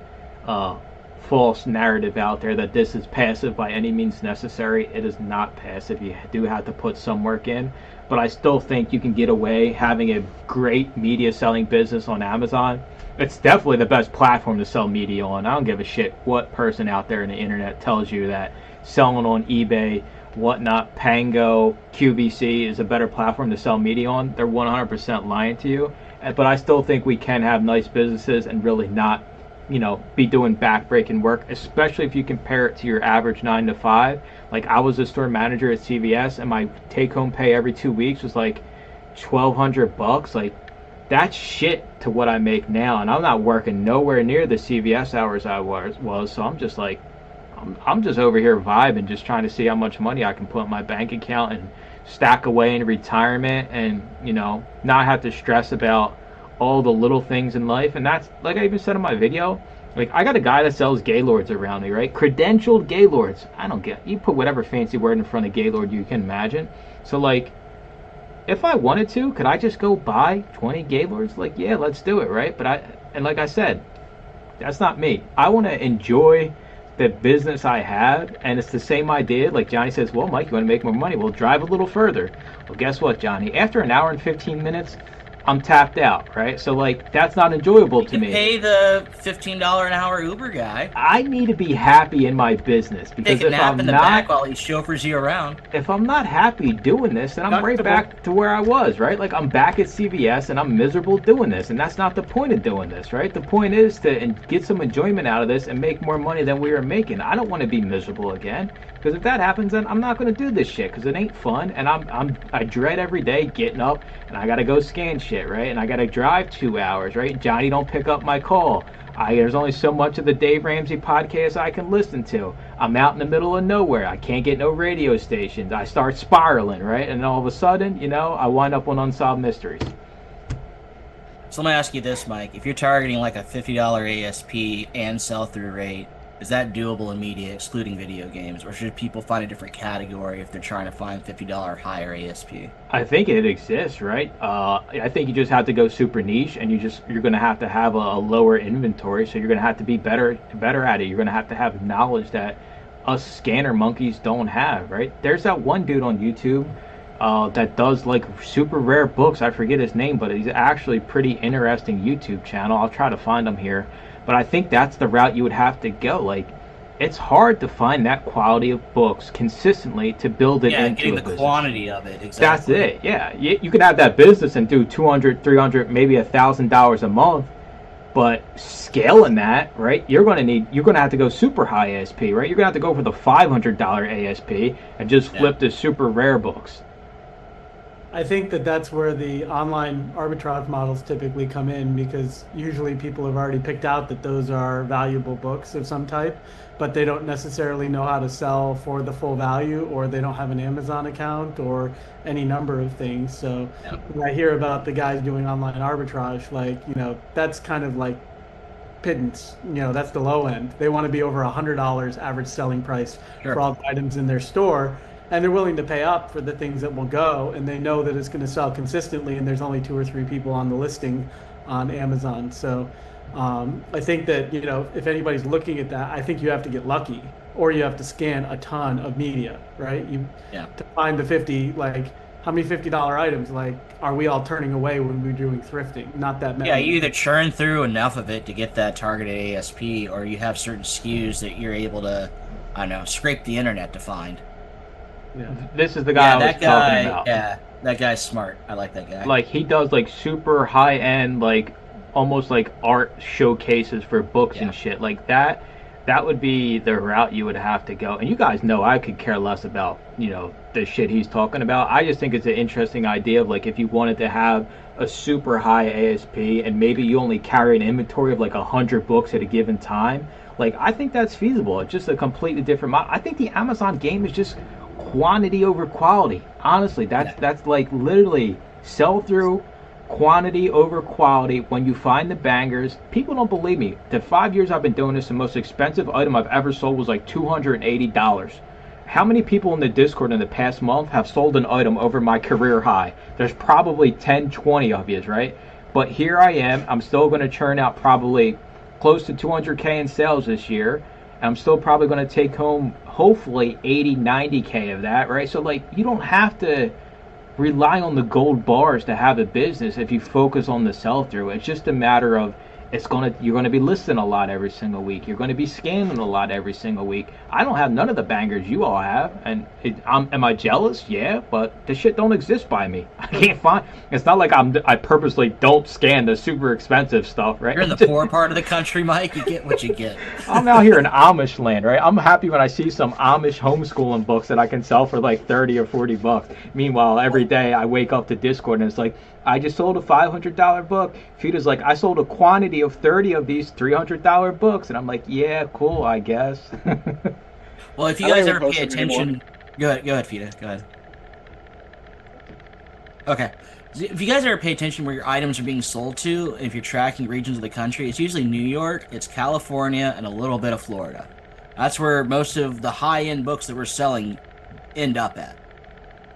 false narrative out there that this is passive by any means necessary. It is not passive. You do have to put some work in. But I still think you can get away having a great media selling business on Amazon. It's definitely the best platform to sell media on. I don't give a shit what person out there in the internet tells you that selling on eBay, whatnot, Pango, QVC is a better platform to sell media on. They're 100% lying to you. But I still think we can have nice businesses and really not, be doing back-breaking work, especially if you compare it to your average 9 to 5. Like, I was a store manager at CVS, and my take-home pay every 2 weeks was like $1,200. Like, that's shit to what I make now, and I'm not working nowhere near the CVS hours I was. So I'm just like, I'm just over here vibing, just trying to see how much money I can put in my bank account and stack away in retirement, and not have to stress about all the little things in life. And that's, like I even said in my video, like, I got a guy that sells Gaylords around me, right? Credentialed Gaylords. I don't get, you put whatever fancy word in front of Gaylord you can imagine. So, like, if I wanted to, could I just go buy 20 Gaylords? Like, yeah, let's do it, right? But like I said, that's not me. I want to enjoy the business I have, and it's the same idea. Like Johnny says, well, Mike, you want to make more money? Well, drive a little further. Well, guess what, Johnny? After an hour and 15 minutes, I'm tapped out, right? So, like, that's not enjoyable to me. Pay the $15 an hour Uber guy. I need to be happy in my business, because take a nap in the back while he chauffeurs you around. If I'm not happy doing this, then I'm right back to where I was, right? Like, I'm back at CVS and I'm miserable doing this, and that's not the point of doing this, right? The point is to get some enjoyment out of this and make more money than we were making. I don't want to be miserable again, because if that happens, then I'm not going to do this shit, because it ain't fun, and I dread every day getting up and I got to go scan shit, right? And I got to drive 2 hours, right? Johnny don't pick up my call. There's only so much of the Dave Ramsey podcast I can listen to. I'm out in the middle of nowhere. I can't get no radio stations. I start spiraling, right? And all of a sudden, I wind up on Unsolved Mysteries. So let me ask you this, Mike. If you're targeting like a $50 ASP and sell-through rate, Is that doable in media, excluding video games, or should people find a different category if they're trying to find $50 higher ASP? I think it exists, right? I think you just have to go super niche, and you're going to have a lower inventory, so you're going to have to be better at it. You're going to have knowledge that us scanner monkeys don't have, right? There's that one dude on YouTube that does like super rare books. I forget his name, but he's actually pretty interesting YouTube channel. I'll try to find him here. But I think that's the route you would have to go. Like, it's hard to find that quality of books consistently to build it into getting a the business. quantity of it. Exactly. That's it. Yeah, you can have that business and do $200, $300, maybe $1,000 a month, but scaling that, right? You're gonna have to go super high ASP, right? You're gonna have to go for the $500 ASP and just flip the super rare books. I think that that's where the online arbitrage models typically come in, because usually people have already picked out that those are valuable books of some type, but they don't necessarily know how to sell for the full value, or they don't have an Amazon account, or any number of things. So when I hear about the guys doing online arbitrage, like, that's kind of like pittance. That's the low end. They want to be over $100 average selling price for all the items in their store. And they're willing to pay up for the things that will go, and they know that it's going to sell consistently, and there's only 2 or 3 people on the listing on Amazon. So I think that, if anybody's looking at that, I think you have to get lucky, or you have to scan a ton of media, right? To find the 50, like, how many $50 items, like, are we all turning away when we're doing thrifting? Not that many. Yeah, you either churn through enough of it to get that targeted ASP, or you have certain SKUs that you're able to, I don't know, scrape the internet to find. Yeah. This is the guy I was talking about. Yeah, that guy's smart. I like that guy. Like, he does like super high end, like almost like art showcases for books and shit. Like that would be the route you would have to go. And you guys know I could care less about, the shit he's talking about. I just think it's an interesting idea of, like, if you wanted to have a super high ASP and maybe you only carry an inventory of like 100 books at a given time. Like, I think that's feasible. It's just a completely different I think the Amazon game is just quantity over quality. Honestly, that's like literally sell through, quantity over quality. When you find the bangers, people don't believe me. The 5 years I've been doing this, the most expensive item I've ever sold was like $280. How many people in the Discord in the past month have sold an item over my career high? There's probably 10, 20 of you, right? But here I am. I'm still going to churn out probably close to 200K in sales this year. I'm still probably going to take home hopefully 80, 90K of that, right? So, like, you don't have to rely on the gold bars to have a business if you focus on the sell-through. It's just a matter of you're going to be listing a lot every single week. You're going to be scanning a lot every single week. I don't have none of the bangers you all have, and am I jealous? Yeah, but the shit don't exist by me. I can't find. It's not like I purposely don't scan the super expensive stuff, right? You're in the poor part of the country, Mike. You get what you get. I'm out here in Amish land, right? I'm happy when I see some Amish homeschooling books that I can sell for like 30 or 40 bucks. Meanwhile, every day I wake up to Discord and it's like, I just sold a $500 book. Futa's like, I sold a quantity of 30 of these $300 books. And I'm like, yeah, cool, I guess. Well, if you guys ever pay attention... Go ahead, Futa. Go ahead. Okay. If you guys ever pay attention where your items are being sold to, if you're tracking regions of the country, it's usually New York, it's California, and a little bit of Florida. That's where most of the high-end books that we're selling end up at.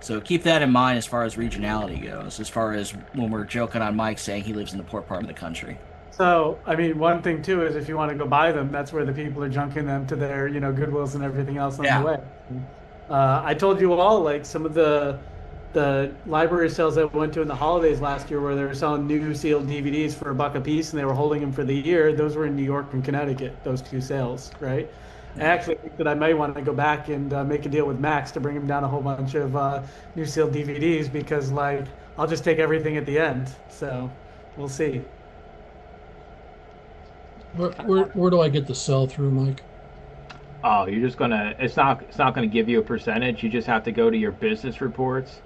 So keep that in mind as far as regionality goes, as far as when we're joking on Mike saying he lives in the poor part of the country. So, I mean, one thing too is if you want to go buy them, that's where the people are junking them to their, Goodwills and everything else on the way. I told you all, like, some of the library sales I went to in the holidays last year, where they were selling new sealed DVDs for $1 a piece, and they were holding them for the year. Those were in New York and Connecticut. Those 2 sales, right? I actually think that I may want to go back and make a deal with Max to bring him down a whole bunch of new sealed DVDs, because, like, I'll just take everything at the end. So we'll see. Where do I get the sell through, Mike? Oh, you're just gonna. It's not gonna give you a percentage. You just have to go to your business reports.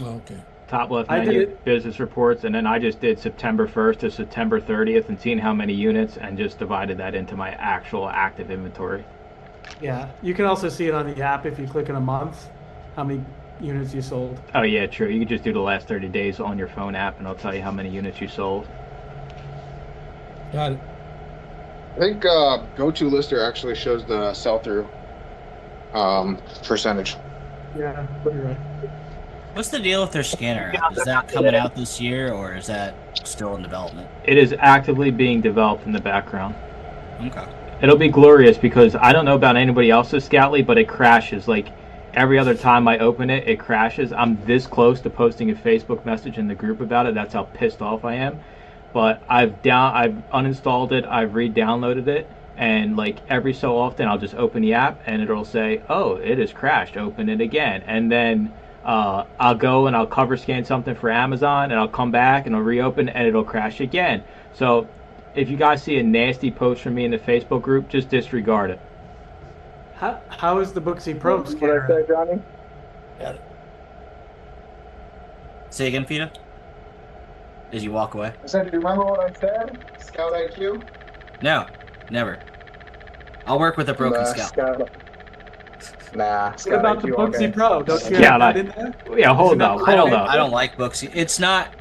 Oh, okay. Top left menu, business reports, and then I just did September 1st to September 30th and seen how many units, and just divided that into my actual active inventory. Yeah, you can also see it on the app if you click in a month, how many units you sold. Oh yeah, true. You can just do the last 30 days on your phone app, and I'll tell you how many units you sold. Got it. I think go-to lister actually shows the sell-through percentage. Yeah, you're right. What's the deal with their scanner app? Is that coming out this year, or is that still in development? It is actively being developed in the background. Okay. It'll be glorious because I don't know about anybody else's Scoutly, but it crashes. Like every other time I open it, it crashes. I'm this close to posting a Facebook message in the group about it. That's how pissed off I am. But I've uninstalled it, I've re-downloaded it, and like every so often I'll just open the app and it'll say, "Oh, it has crashed. Open it again." And then I'll go and I'll cover scan something for Amazon, and I'll come back and I'll reopen and it'll crash again. So if you guys see a nasty post from me in the Facebook group, just disregard it. How is the Booksy Pro What I scanner? say, Johnny? Say again, Fita? As you walk away? I said, do you remember what I said? Scout IQ? No, never. I'll work with a broken Scout. Nah, What Scout about the IQ, Booksy okay. Pro? Don't you Yeah, have that in there? Yeah, hold not up, I hold don't. up. I don't like Booksy. It's not.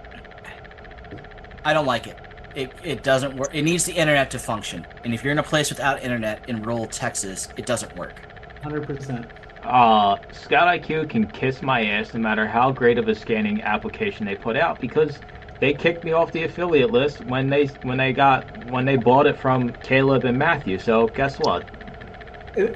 I don't like it. It doesn't work. It needs the internet to function. And if you're in a place without internet in rural Texas, it doesn't work. 100%. Scout IQ can kiss my ass no matter how great of a scanning application they put out, because they kicked me off the affiliate list when they bought it from Caleb and Matthew. So guess what?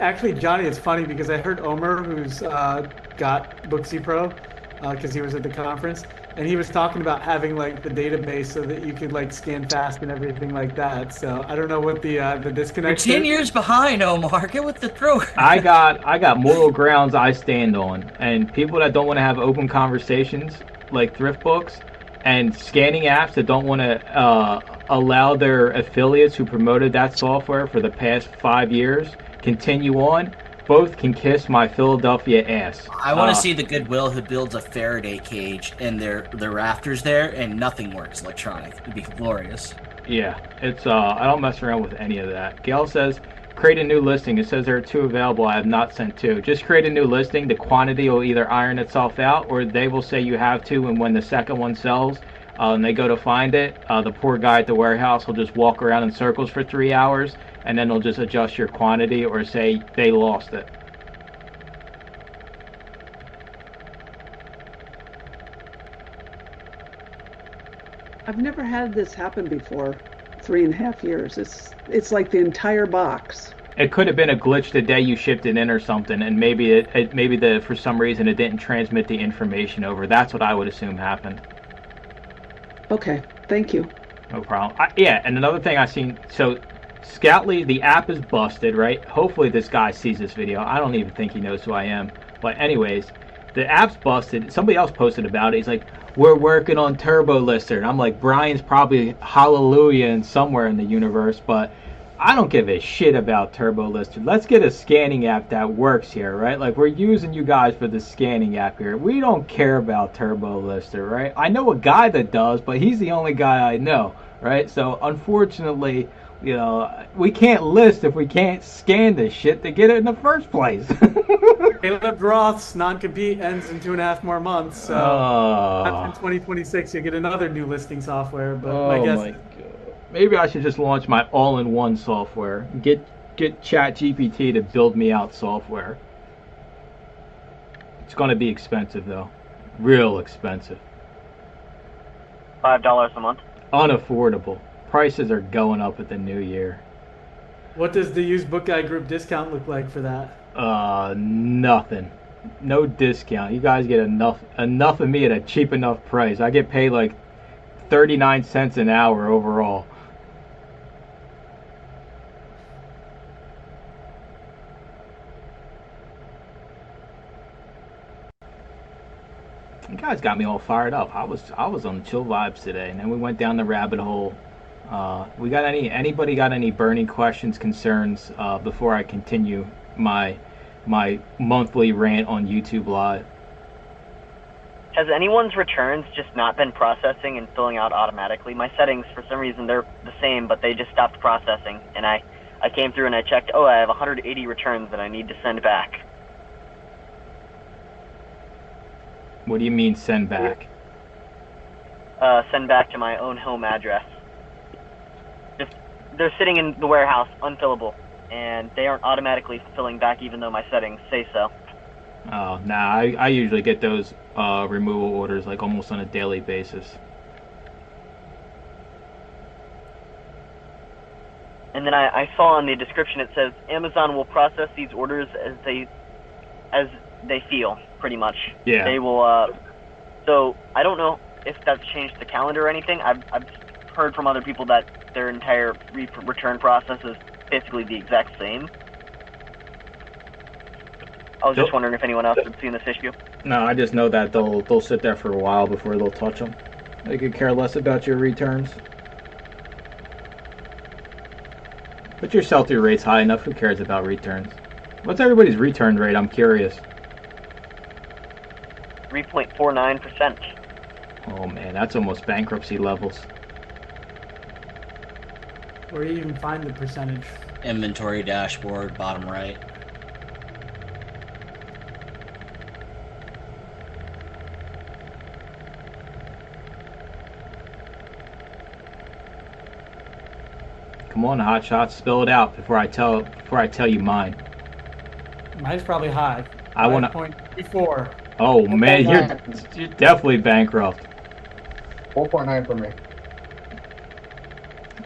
Actually, Johnny, it's funny because I heard Omer, who's got Booksy Pro, because he was at the conference, and he was talking about having like the database so that you could like scan fast and everything like that. So I don't know what the You're disconnect 10 is. years behind, Omar. Get with the program. I got moral grounds I stand on, and people that don't want to have open conversations like thrift books, and scanning apps that don't want to allow their affiliates who promoted that software for the past 5 years continue on, both can kiss my Philadelphia ass. I want to see the Goodwill who builds a Faraday cage and their rafters there, and nothing works electronic. It'd be glorious. Yeah, it's I don't mess around with any of that. Gail says, create a new listing. It says there are 2 available. I have not sent 2. Just create a new listing. The quantity will either iron itself out, or they will say you have 2, and when the second one sells, and they go to find it, the poor guy at the warehouse will just walk around in circles for 3 hours, and then they'll just adjust your quantity or say they lost it. I've never had this happen before. 3.5 years. It's like the entire box. It could have been a glitch the day you shipped it in or something, and maybe for some reason it didn't transmit the information over. That's what I would assume happened. Okay, thank you. No problem. Yeah, and another thing I seen, so Scoutly, the app is busted, right? Hopefully this guy sees this video. I don't even think he knows who I am. But anyways, the app's busted. Somebody else posted about it. He's like, we're working on Turbo Lister. And I'm like, Brian's probably hallelujah in somewhere in the universe, but I don't give a shit about Turbo Lister. Let's get a scanning app that works here, right? Like, we're using you guys for the scanning app here. We don't care about Turbo Lister, right? I know a guy that does, but he's the only guy I know, right? So, unfortunately, you know, we can't list if we can't scan this shit to get it in the first place. Caleb Roth's non-compete ends in 2.5 more months, so in 2026 you'll get another new listing software. But my guess, maybe I should just launch my all-in-one software. Get ChatGPT to build me out software. It's going to be expensive though, real expensive. $5 a month. Unaffordable. Prices are going up at the new year. what does the used book guy group discount look like for that? Nothing. No discount. You guys get enough of me at a cheap enough price. I get paid like 39 cents an hour overall. You guys got me all fired up. I was on chill vibes today, and then we went down the rabbit hole. Anybody got any burning questions, concerns before I continue my monthly rant on YouTube Live? Has anyone's returns just not been processing and filling out automatically? My settings, for some reason, they're the same, but they just stopped processing. And I came through and I checked, oh, I have 180 returns that I need to send back. What do you mean send back? Send back to my own home address. Just they're sitting in the warehouse unfillable, and they aren't automatically filling back even though my settings say so. Oh, nah, I usually get those removal orders like almost on a daily basis. And then I saw in the description it says Amazon will process these orders as they feel, pretty much. Yeah. They will. So I don't know if that's changed the calendar or anything. I've heard from other people that their entire return process is basically the exact same. I was just wondering if anyone else had seen this issue. No, I just know that they'll sit there for a while before they'll touch them. They could care less about your returns. But your sell-through rate's high enough. Who cares about returns? What's everybody's return rate? I'm curious. 3.49%. Oh man, that's almost bankruptcy levels. Where do you even find the percentage? Inventory dashboard, bottom right. Come on, hot shots, spill it out before I tell you mine. Mine's probably high. I wanna. 5.34. Oh man, you're definitely bankrupt. 4.9 for me.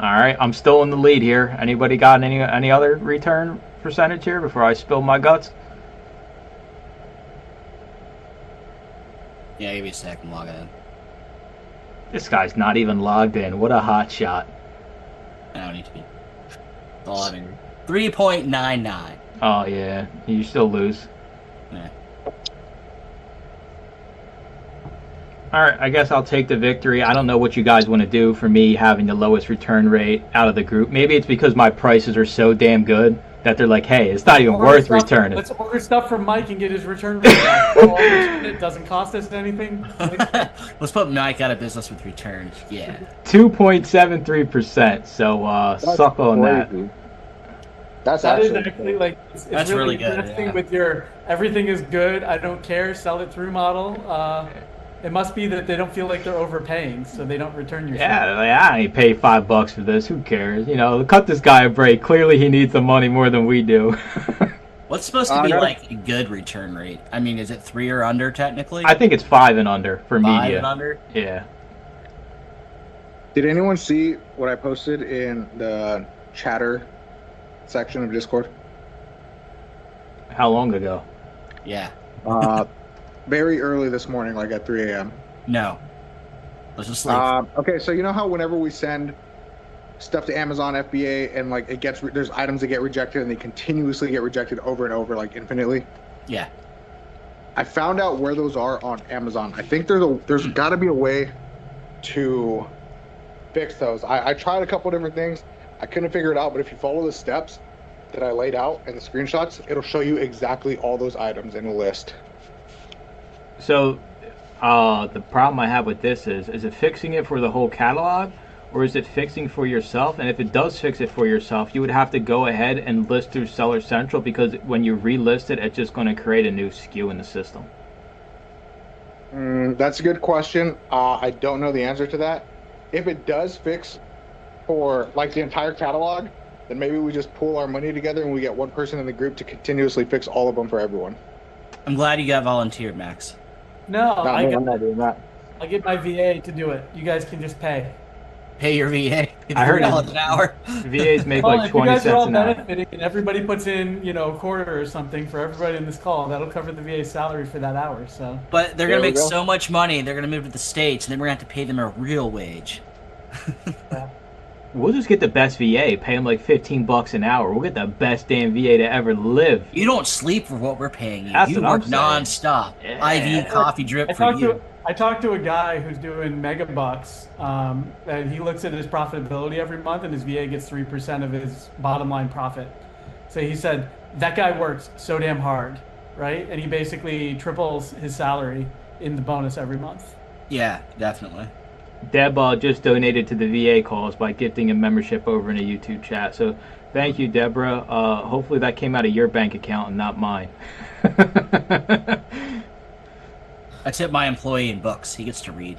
All right, I'm still in the lead here. Anybody got any other return percentage here before I spill my guts? Yeah, give me a sec. I'm logging in. This guy's not even logged in. What a hot shot. I don't need to be. All having 3.99. Oh yeah, you still lose. Yeah. All right, I guess I'll take the victory. I don't know what you guys want to do for me having the lowest return rate out of the group. Maybe it's because my prices are so damn good that they're like, hey, it's not even worth returning. Let's order stuff from Mike and get his return rate back. It doesn't cost us anything. Let's put Mike out of business with returns. Yeah. 2.73%. So suck on that. That is actually like it's that's really good. Interesting Yeah. with your everything is good. I don't care. Sell it through model. It must be that they don't feel like they're overpaying, so they don't return your Yeah, shit. like, I ain't pay $5 for this. Who cares? You know, cut this guy a break. Clearly, he needs the money more than we do. What's supposed to be like a good return rate? I mean, is it 3 or under technically? I think it's 5 and under for 5 media. and under? Yeah. Did anyone see what I posted in the chatter section of Discord? How long ago? Yeah. Very early this morning, like at 3 a.m. No. Let's just sleep. Okay, so you know how whenever we send stuff to Amazon FBA and like it gets there's items that get rejected and they continuously get rejected over and over, like infinitely. Yeah. I found out where those are on Amazon. I think there's got to be a way to fix those. I tried a couple different things. I couldn't figure it out, but if you follow the steps that I laid out and the screenshots, it'll show you exactly all those items in a list. So, the problem I have with this is it fixing it for the whole catalog, or is it fixing for yourself? And if it does fix it for yourself, you would have to go ahead and list through Seller Central, because when you relist it, it's just going to create a new SKU in the system. That's a good question. I don't know the answer to that. If it does fix for like the entire catalog, then maybe we just pool our money together and we get one person in the group to continuously fix all of them for everyone. I'm glad you got volunteered, Max. No, I'm not doing that. I get my VA to do it. You guys can just pay. Pay your VA. I heard $3 an hour. VAs make Well, like if you 20 guys are all cents an hour. benefiting and everybody puts in, a quarter or something for everybody in this call, that'll cover the VA salary for that hour. So. But they're going to There we make go. so much money, they're going to move to the States, and then we're going to have to pay them a real wage. We'll just get the best VA, pay them like $15 an hour. We'll get the best damn VA to ever live. You don't sleep for what we're paying you. That's You what I'm work saying. nonstop. Yeah. IV coffee drip for you. I talked to a guy who's doing megabucks, and he looks at his profitability every month, and his VA gets 3% of his bottom line profit. So he said, that guy works so damn hard, right? And he basically triples his salary in the bonus every month. Yeah, definitely. Deb just donated to the VA cause by gifting a membership over in a YouTube chat. So thank you, Deborah. Hopefully that came out of your bank account and not mine. I tip my employee in books. He gets to read.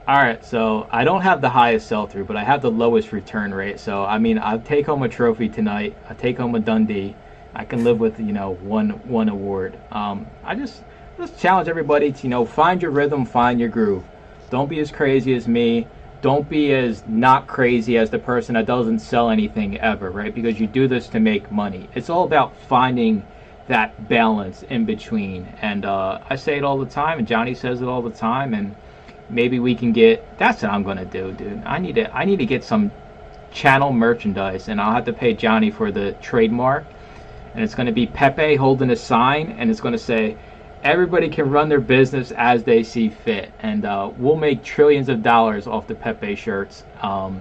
All right, so I don't have the highest sell-through, but I have the lowest return rate. So I mean, I'll take home a trophy tonight. I take home a Dundee. I can live with one award. I just challenge everybody to find your rhythm, find your groove. Don't be as crazy as me. Don't be as not crazy as the person that doesn't sell anything ever, right? Because you do this to make money. It's all about finding that balance in between. And I say it all the time, and Johnny says it all the time, and maybe we can get. That's what I'm gonna do, dude. I need to get some channel merchandise, and I'll have to pay Johnny for the trademark. And it's gonna be Pepe holding a sign, and it's gonna say, "Everybody can run their business as they see fit," and we'll make trillions of dollars off the Pepe shirts. You're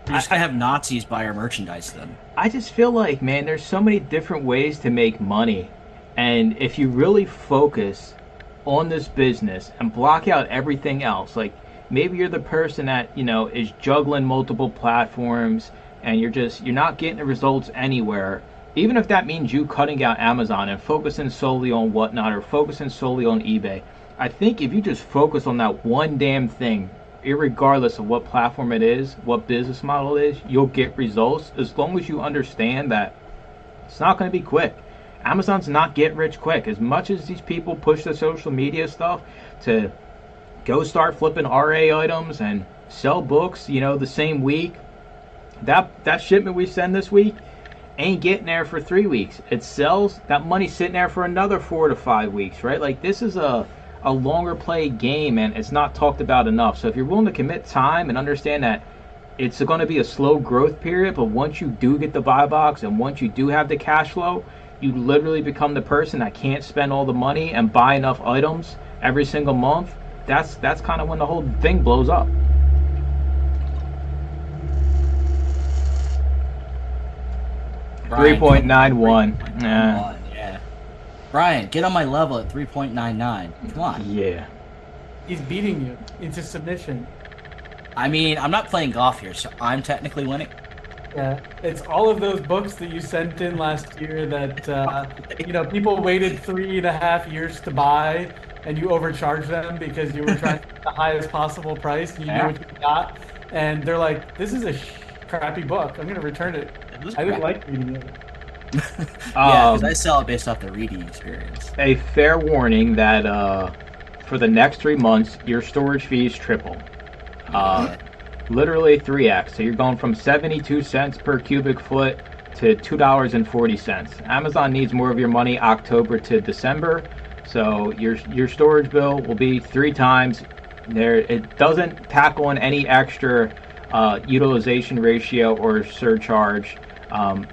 just gonna have Nazis buy our merchandise then. I just feel like, man, there's so many different ways to make money, and if you really focus on this business and block out everything else, like maybe you're the person that is juggling multiple platforms, and you're not getting the results anywhere. Even if that means you cutting out Amazon and focusing solely on Whatnot or focusing solely on eBay, I think if you just focus on that one damn thing, irregardless of what platform it is, what business model it is, you'll get results as long as you understand that it's not going to be quick. Amazon's not get rich quick. As much as these people push the social media stuff to go start flipping RA items and sell books, the same week, that shipment we send this week ain't getting there for 3 weeks. It sells, that money's sitting there for another 4 to 5 weeks, right? Like, this is a longer play game, and it's not talked about enough. So if you're willing to commit time and understand that it's going to be a slow growth period, but once you do get the buy box and once you do have the cash flow, you literally become the person that can't spend all the money and buy enough items every single month. That's kind of when the whole thing blows up. Brian, 3.91. Yeah. Brian, get on my level at 3.99. Come on. Yeah. He's beating you into submission. I mean, I'm not playing golf here, so I'm technically winning. Yeah, it's all of those books that you sent in last year that people waited 3.5 years to buy, and you overcharged them because you were trying to get the highest possible price, and you knew what you got, and they're like, "This is a crappy book. I'm going to return it." I didn't like reading it. Yeah, because I sell it based off the reading experience. A fair warning that for the next 3 months, your storage fees triple. Literally 3x. So you're going from 72 cents per cubic foot to $2.40. Amazon needs more of your money October to December. So your storage bill will be 3 times there. It doesn't tack on any extra utilization ratio or surcharge.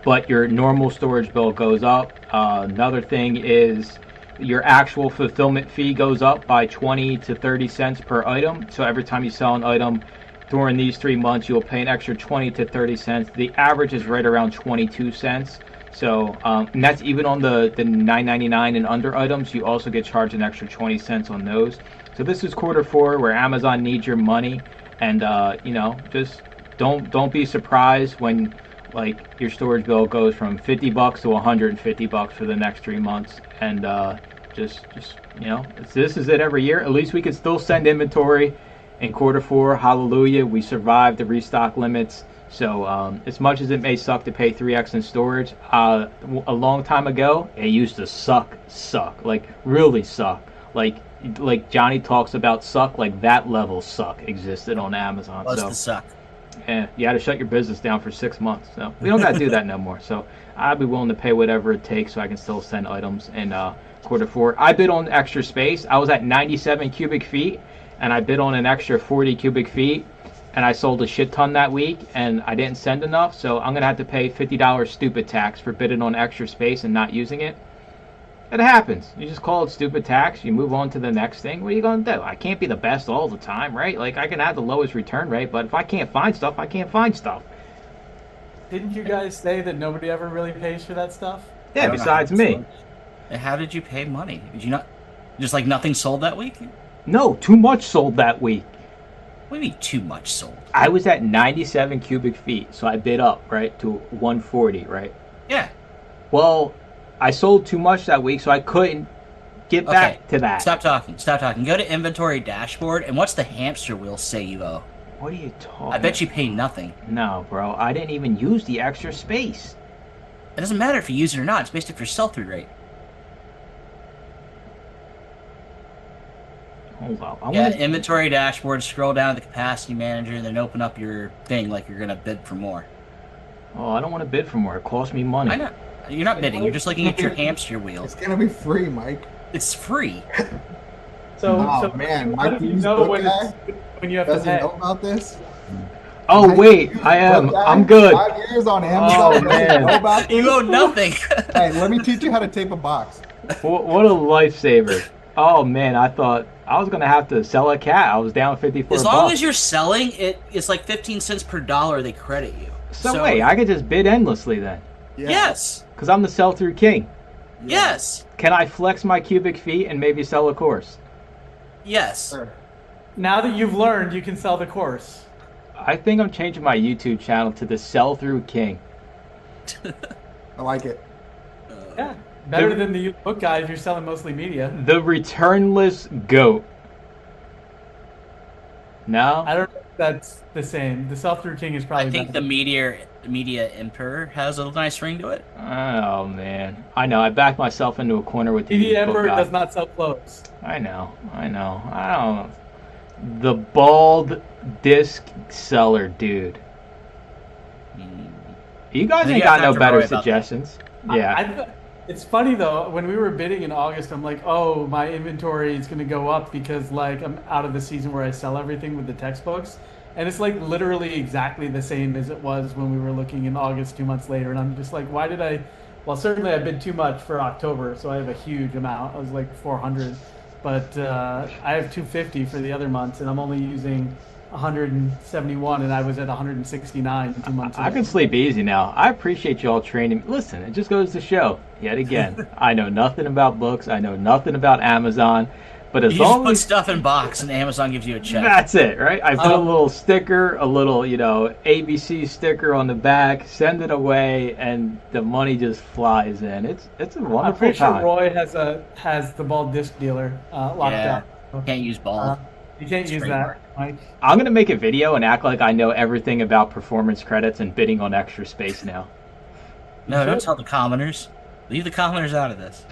But your normal storage bill goes up. Another thing is your actual fulfillment fee goes up by 20 to 30 cents per item. So every time you sell an item during these 3 months, you'll pay an extra 20 to 30 cents. The average is right around 22 cents. So and that's even on the $9.99 and under items. You also get charged an extra 20 cents on those. So this is Q4 where Amazon needs your money, and just don't be surprised when your storage bill goes from $50 to $150 for the next 3 months, and this is it every year. At least we can still send inventory in Q4. Hallelujah, we survived the restock limits. So as much as it may suck to pay 3x in storage, a long time ago it used to suck, like really suck, like Johnny talks about suck, like that level suck existed on Amazon. What's the suck? Yeah, you had to shut your business down for 6 months. So we don't got to do that no more. So I'd be willing to pay whatever it takes so I can still send items in Q4. I bid on extra space. I was at 97 cubic feet, and I bid on an extra 40 cubic feet, and I sold a shit ton that week, and I didn't send enough. So I'm going to have to pay $50 stupid tax for bidding on extra space and not using it. It happens. You just call it stupid tax. You move on to the next thing. What are you going to do? I can't be the best all the time, right? Like, I can have the lowest return rate, but if I can't find stuff, I can't find stuff. Didn't you guys say that nobody ever really pays for that stuff? Yeah, besides me. How did you pay money? Did you not just nothing sold that week? No, too much sold that week. What do you mean too much sold? I was at 97 cubic feet, so I bid up, right, to 140, right? Yeah. Well, I sold too much that week, so I couldn't get back to that. Stop talking. Stop talking. Go to inventory dashboard, and what's the hamster wheel say you owe? What are you talking? I bet you pay nothing. No, bro. I didn't even use the extra space. It doesn't matter if you use it or not. It's based off your sell-through rate. Hold on. Inventory dashboard, scroll down to the capacity manager, and then open up your thing like you're going to bid for more. Oh, I don't want to bid for more. It costs me money. I know. You're not bidding. You're just looking at your hamster wheel. It's gonna be free, Mike. It's free. Oh man, Mike, do you know when you have to doesn't pay? know about this. Oh Mike, wait, I am. I'm good. 5 years on Amazon. Oh, man. Know about this? You owe nothing. Hey, let me teach you how to tape a box. What a lifesaver. Oh man, I thought I was gonna have to sell a cat. I was down 54 As long bucks. as you're selling, it's like 15 cents per dollar they credit you. So wait, I could just bid endlessly then. Yeah. Yes. Because I'm the sell-through king. Yes. Can I flex my cubic feet and maybe sell a course? Yes. Sure. Now that you've learned, you can sell the course. I think I'm changing my YouTube channel to the sell-through king. I like it. Yeah. Better than the book guy if you're selling mostly media. The returnless goat. No? I don't know if that's the same. The sell-through king is probably I think better. the media emperor has a nice ring to it. Oh man, I know. I backed myself into a corner with the TV book Emperor guy. does not sell clothes. I know. I don't. The bald disc seller dude. You guys You ain't guys got no have to better worry about suggestions. Yeah. It's funny though, when we were bidding in August, I'm like, oh, my inventory is going to go up because like I'm out of the season where I sell everything with the textbooks. And it's like literally exactly the same as it was when we were looking in August 2 months later. And I'm just like, why did I? Well, certainly I bid too much for October, so I have a huge amount. I was like 400, but I have 250 for the other months, and I'm only using 171, and I was at 169 2 months ago. I can sleep easy now. I appreciate you all training. Listen, it just goes to show, yet again, I know nothing about books. I know nothing about Amazon. But as You just long put as stuff in box and Amazon gives you a check. that's it, right? I put a little sticker, a little, ABC sticker on the back, send it away, and the money just flies in. It's a I'm wonderful pretty sure time. Roy has the bald disc dealer locked Yeah. up. Can't use ball. You can't use that, Mike. I'm gonna make a video and act like I know everything about performance credits and bidding on extra space now. No, don't tell the commoners. Leave the commoners out of this.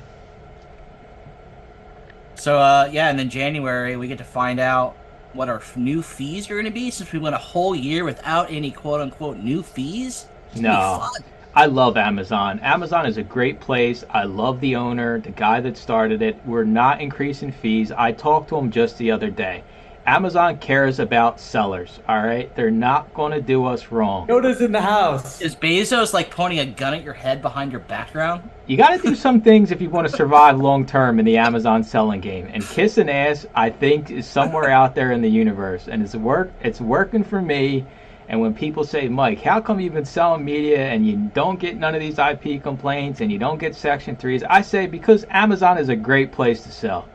So, and then January, we get to find out what our new fees are going to be, since we went a whole year without any quote-unquote new fees. It's gonna be No. fun. I love Amazon. Amazon is a great place. I love the owner, the guy that started it. We're not increasing fees. I talked to him just the other day. Amazon cares about sellers, all right? They're not going to do us wrong. Yoda's in the house. Is Bezos like pointing a gun at your head behind your background? You got to do some things if you want to survive long term in the Amazon selling game. And kissing ass, I think, is somewhere out there in the universe, and it's working for me. And when people say, Mike, how come you've been selling media and you don't get none of these IP complaints and you don't get Section 3s? I say because Amazon is a great place to sell.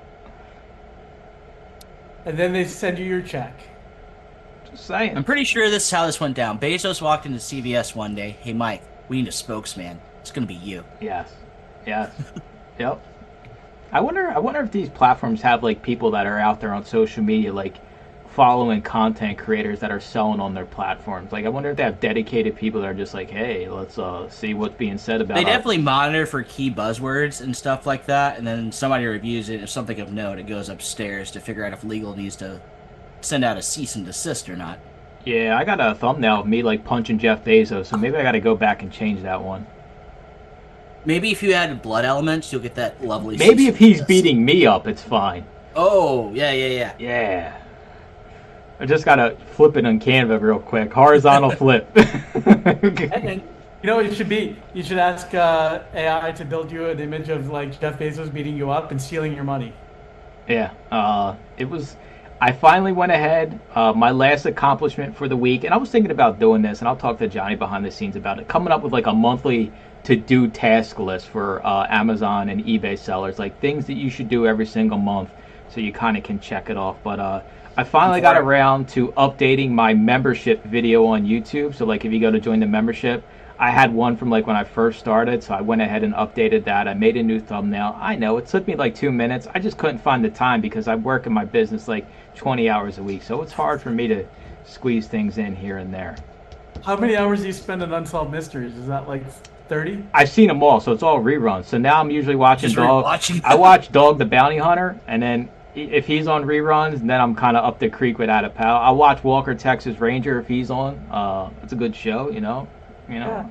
And then they send you your check. Just saying. I'm pretty sure this is how this went down. Bezos walked into CVS one day. Hey, Mike, we need a spokesman. It's going to be you. Yes. Yep. I wonder if these platforms have like people that are out there on social media like following content creators that are selling on their platforms. Like I wonder if they have dedicated people that are just like, hey, let's see what's being said about They our-" definitely monitor for key buzzwords and stuff like that, and then somebody reviews it. If something of note, it goes upstairs to figure out if legal needs to send out a cease and desist or not. Yeah, I got a thumbnail of me like punching Jeff Bezos, so maybe I got to go back and change that one. Maybe if you add blood elements, you'll get that lovely. Maybe cease if and he's desist. beating me up, it's fine. Oh, yeah. Yeah. I just gotta flip it on Canva real quick. Horizontal flip. And you know what it should be? You should ask AI to build you an image of like Jeff Bezos beating you up and stealing your money. Yeah. I finally went ahead. My last accomplishment for the week, and I was thinking about doing this, and I'll talk to Johnny behind the scenes about it. Coming up with like a monthly to-do task list for Amazon and eBay sellers, like things that you should do every single month, so you kind of can check it off. But I finally got around to updating my membership video on YouTube. So like if you go to join the membership, I had one from like when I first started, so I went ahead and updated that. I made a new thumbnail. I know it took me like 2 minutes. I just couldn't find the time because I work in my business like 20 hours a week, so it's hard for me to squeeze things in here and there. How many hours do you spend on Unsolved Mysteries? Is that like 30? I've seen them all, so it's all reruns. So now I'm usually watching Just Dog. rewatching I watch Dog the Bounty Hunter, and then if he's on reruns, then I'm kind of up the creek without a pal. I watch Walker Texas Ranger if he's on. It's a good show, you know. Yeah.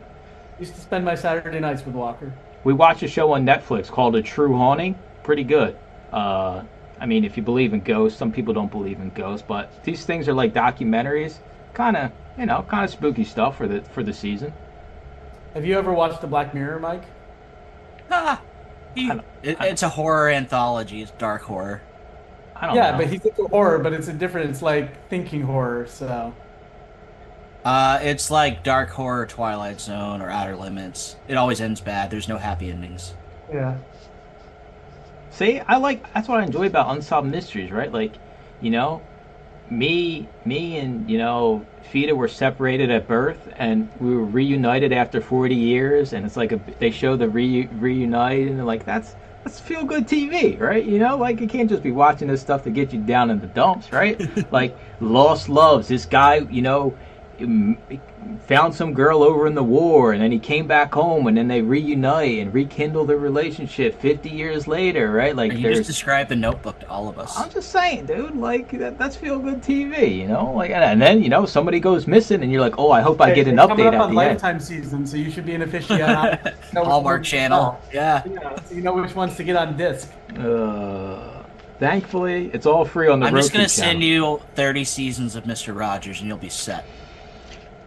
Used to spend my Saturday nights with Walker. We watched a show on Netflix called A True Haunting. Pretty good. I mean, if you believe in ghosts, some people don't believe in ghosts, but these things are like documentaries, kind of spooky stuff for the season. Have you ever watched the Black Mirror, Mike? It's a horror anthology. It's dark horror. I don't know. But he's into horror, but it's different. It's like thinking horror, so. It's like dark horror, Twilight Zone, or Outer Limits. It always ends bad. There's no happy endings. Yeah. See, that's what I enjoy about Unsolved Mysteries, right? Like, you know, me and, you know, Fida were separated at birth, and we were reunited after 40 years, and it's like they show the reunite, and they're like, that's feel good TV, right? You know, like you can't just be watching this stuff to get you down in the dumps, right? Like Lost Loves, this guy, you know, found some girl over in the war, and then he came back home, and then they reunite and rekindle their relationship 50 years later, right? Like you just described The Notebook to all of us. I'm just saying, dude, like that's feel good TV, you know? Like, and then, you know, somebody goes missing, and you're like, oh, I hope I get an update coming up at on the Lifetime end. season, so you should be an aficionado. Hallmark Channel. Yeah. So you know which ones to get on disc. Thankfully, it's all free on the I'm Roku just gonna channel. send you 30 seasons of Mr. Rogers, and you'll be set.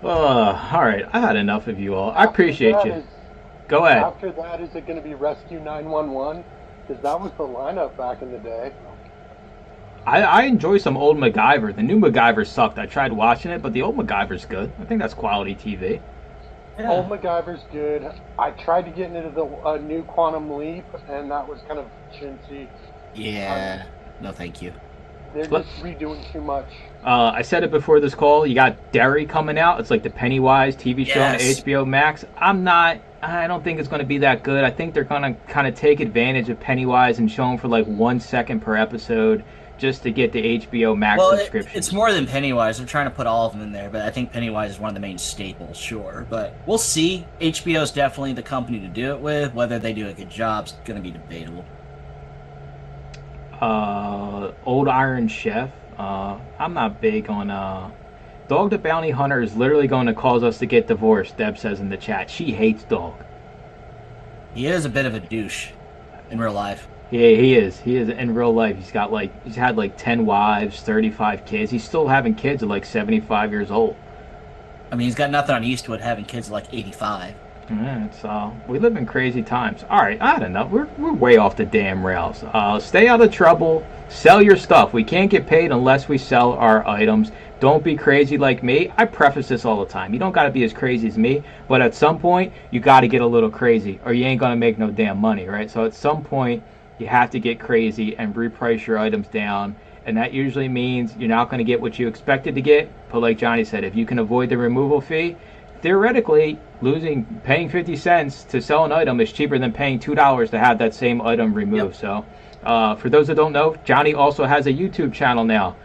All right, I had enough of you all. I appreciate you. Go ahead. After that, is it going to be Rescue 911? Because that was the lineup back in the day. I enjoy some old MacGyver. The new MacGyver sucked. I tried watching it, but the old MacGyver's good. I think that's quality TV. Yeah. Old MacGyver's good. I tried to get into the new Quantum Leap, and that was kind of chintzy. Yeah. No, thank you. They're just redoing too much. I said it before this call. You got Derry coming out. It's like the Pennywise TV show on Yes. HBO Max. I don't think it's going to be that good. I think they're going to kind of take advantage of Pennywise and show him for like 1 second per episode just to get the HBO Max subscription. It's more than Pennywise. They're trying to put all of them in there, but I think Pennywise is one of the main staples, sure. But we'll see. HBO's definitely the company to do it with. Whether they do a good job's going to be debatable. Old Iron Chef. I'm not big on Dog the Bounty Hunter is literally going to cause us to get divorced, Deb says in the chat. She hates Dog. He is a bit of a douche in real life. Yeah, he is. He is in real life. He's had like 10 wives, 35 kids. He's still having kids at like 75 years old. I mean, he's got nothing on Eastwood having kids at like 85. Yeah, we live in crazy times. All right, I don't know. We're way off the damn rails. Stay out of trouble. Sell your stuff. We can't get paid unless we sell our items. Don't be crazy like me. I preface this all the time. You don't got to be as crazy as me, but at some point, you got to get a little crazy, or you ain't going to make no damn money, right? So at some point, you have to get crazy and reprice your items down, and that usually means you're not going to get what you expected to get. But like Johnny said, if you can avoid the removal fee, theoretically, paying 50 cents to sell an item is cheaper than paying $2 to have that same item removed. Yep. So for those that don't know, Johnny also has a YouTube channel now.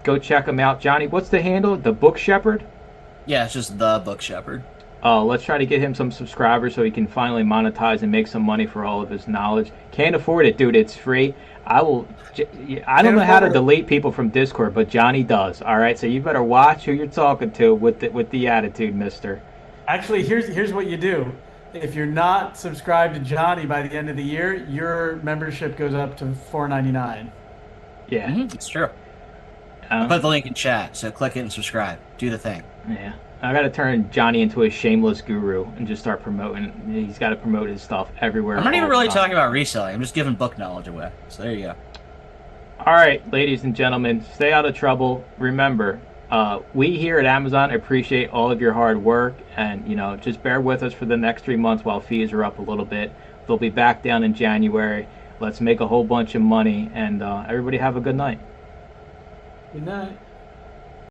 Go check him out. Johnny, what's the handle? The Book Shepherd? Yeah, it's just The Book Shepherd. Let's try to get him some subscribers so he can finally monetize and make some money for all of his knowledge. Can't afford it, dude. It's free. I don't know how to delete people from Discord, but Johnny does. All right, so you better watch who you're talking to with the attitude, mister. Actually, here's what you do. If you're not subscribed to Johnny by the end of the year, your membership goes up to $4.99. Yeah, it's true. I'll put the link in chat, so click it and subscribe. Do the thing. Yeah. I got to turn Johnny into a shameless guru and just start promoting. He's got to promote his stuff everywhere. I'm not even really talking about reselling. I'm just giving book knowledge away. So there you go. All right, ladies and gentlemen, stay out of trouble. Remember, we here at Amazon appreciate all of your hard work, and just bear with us for the next 3 months while fees are up a little bit. They'll be back down in January. Let's make a whole bunch of money, and everybody have a good night. Good night.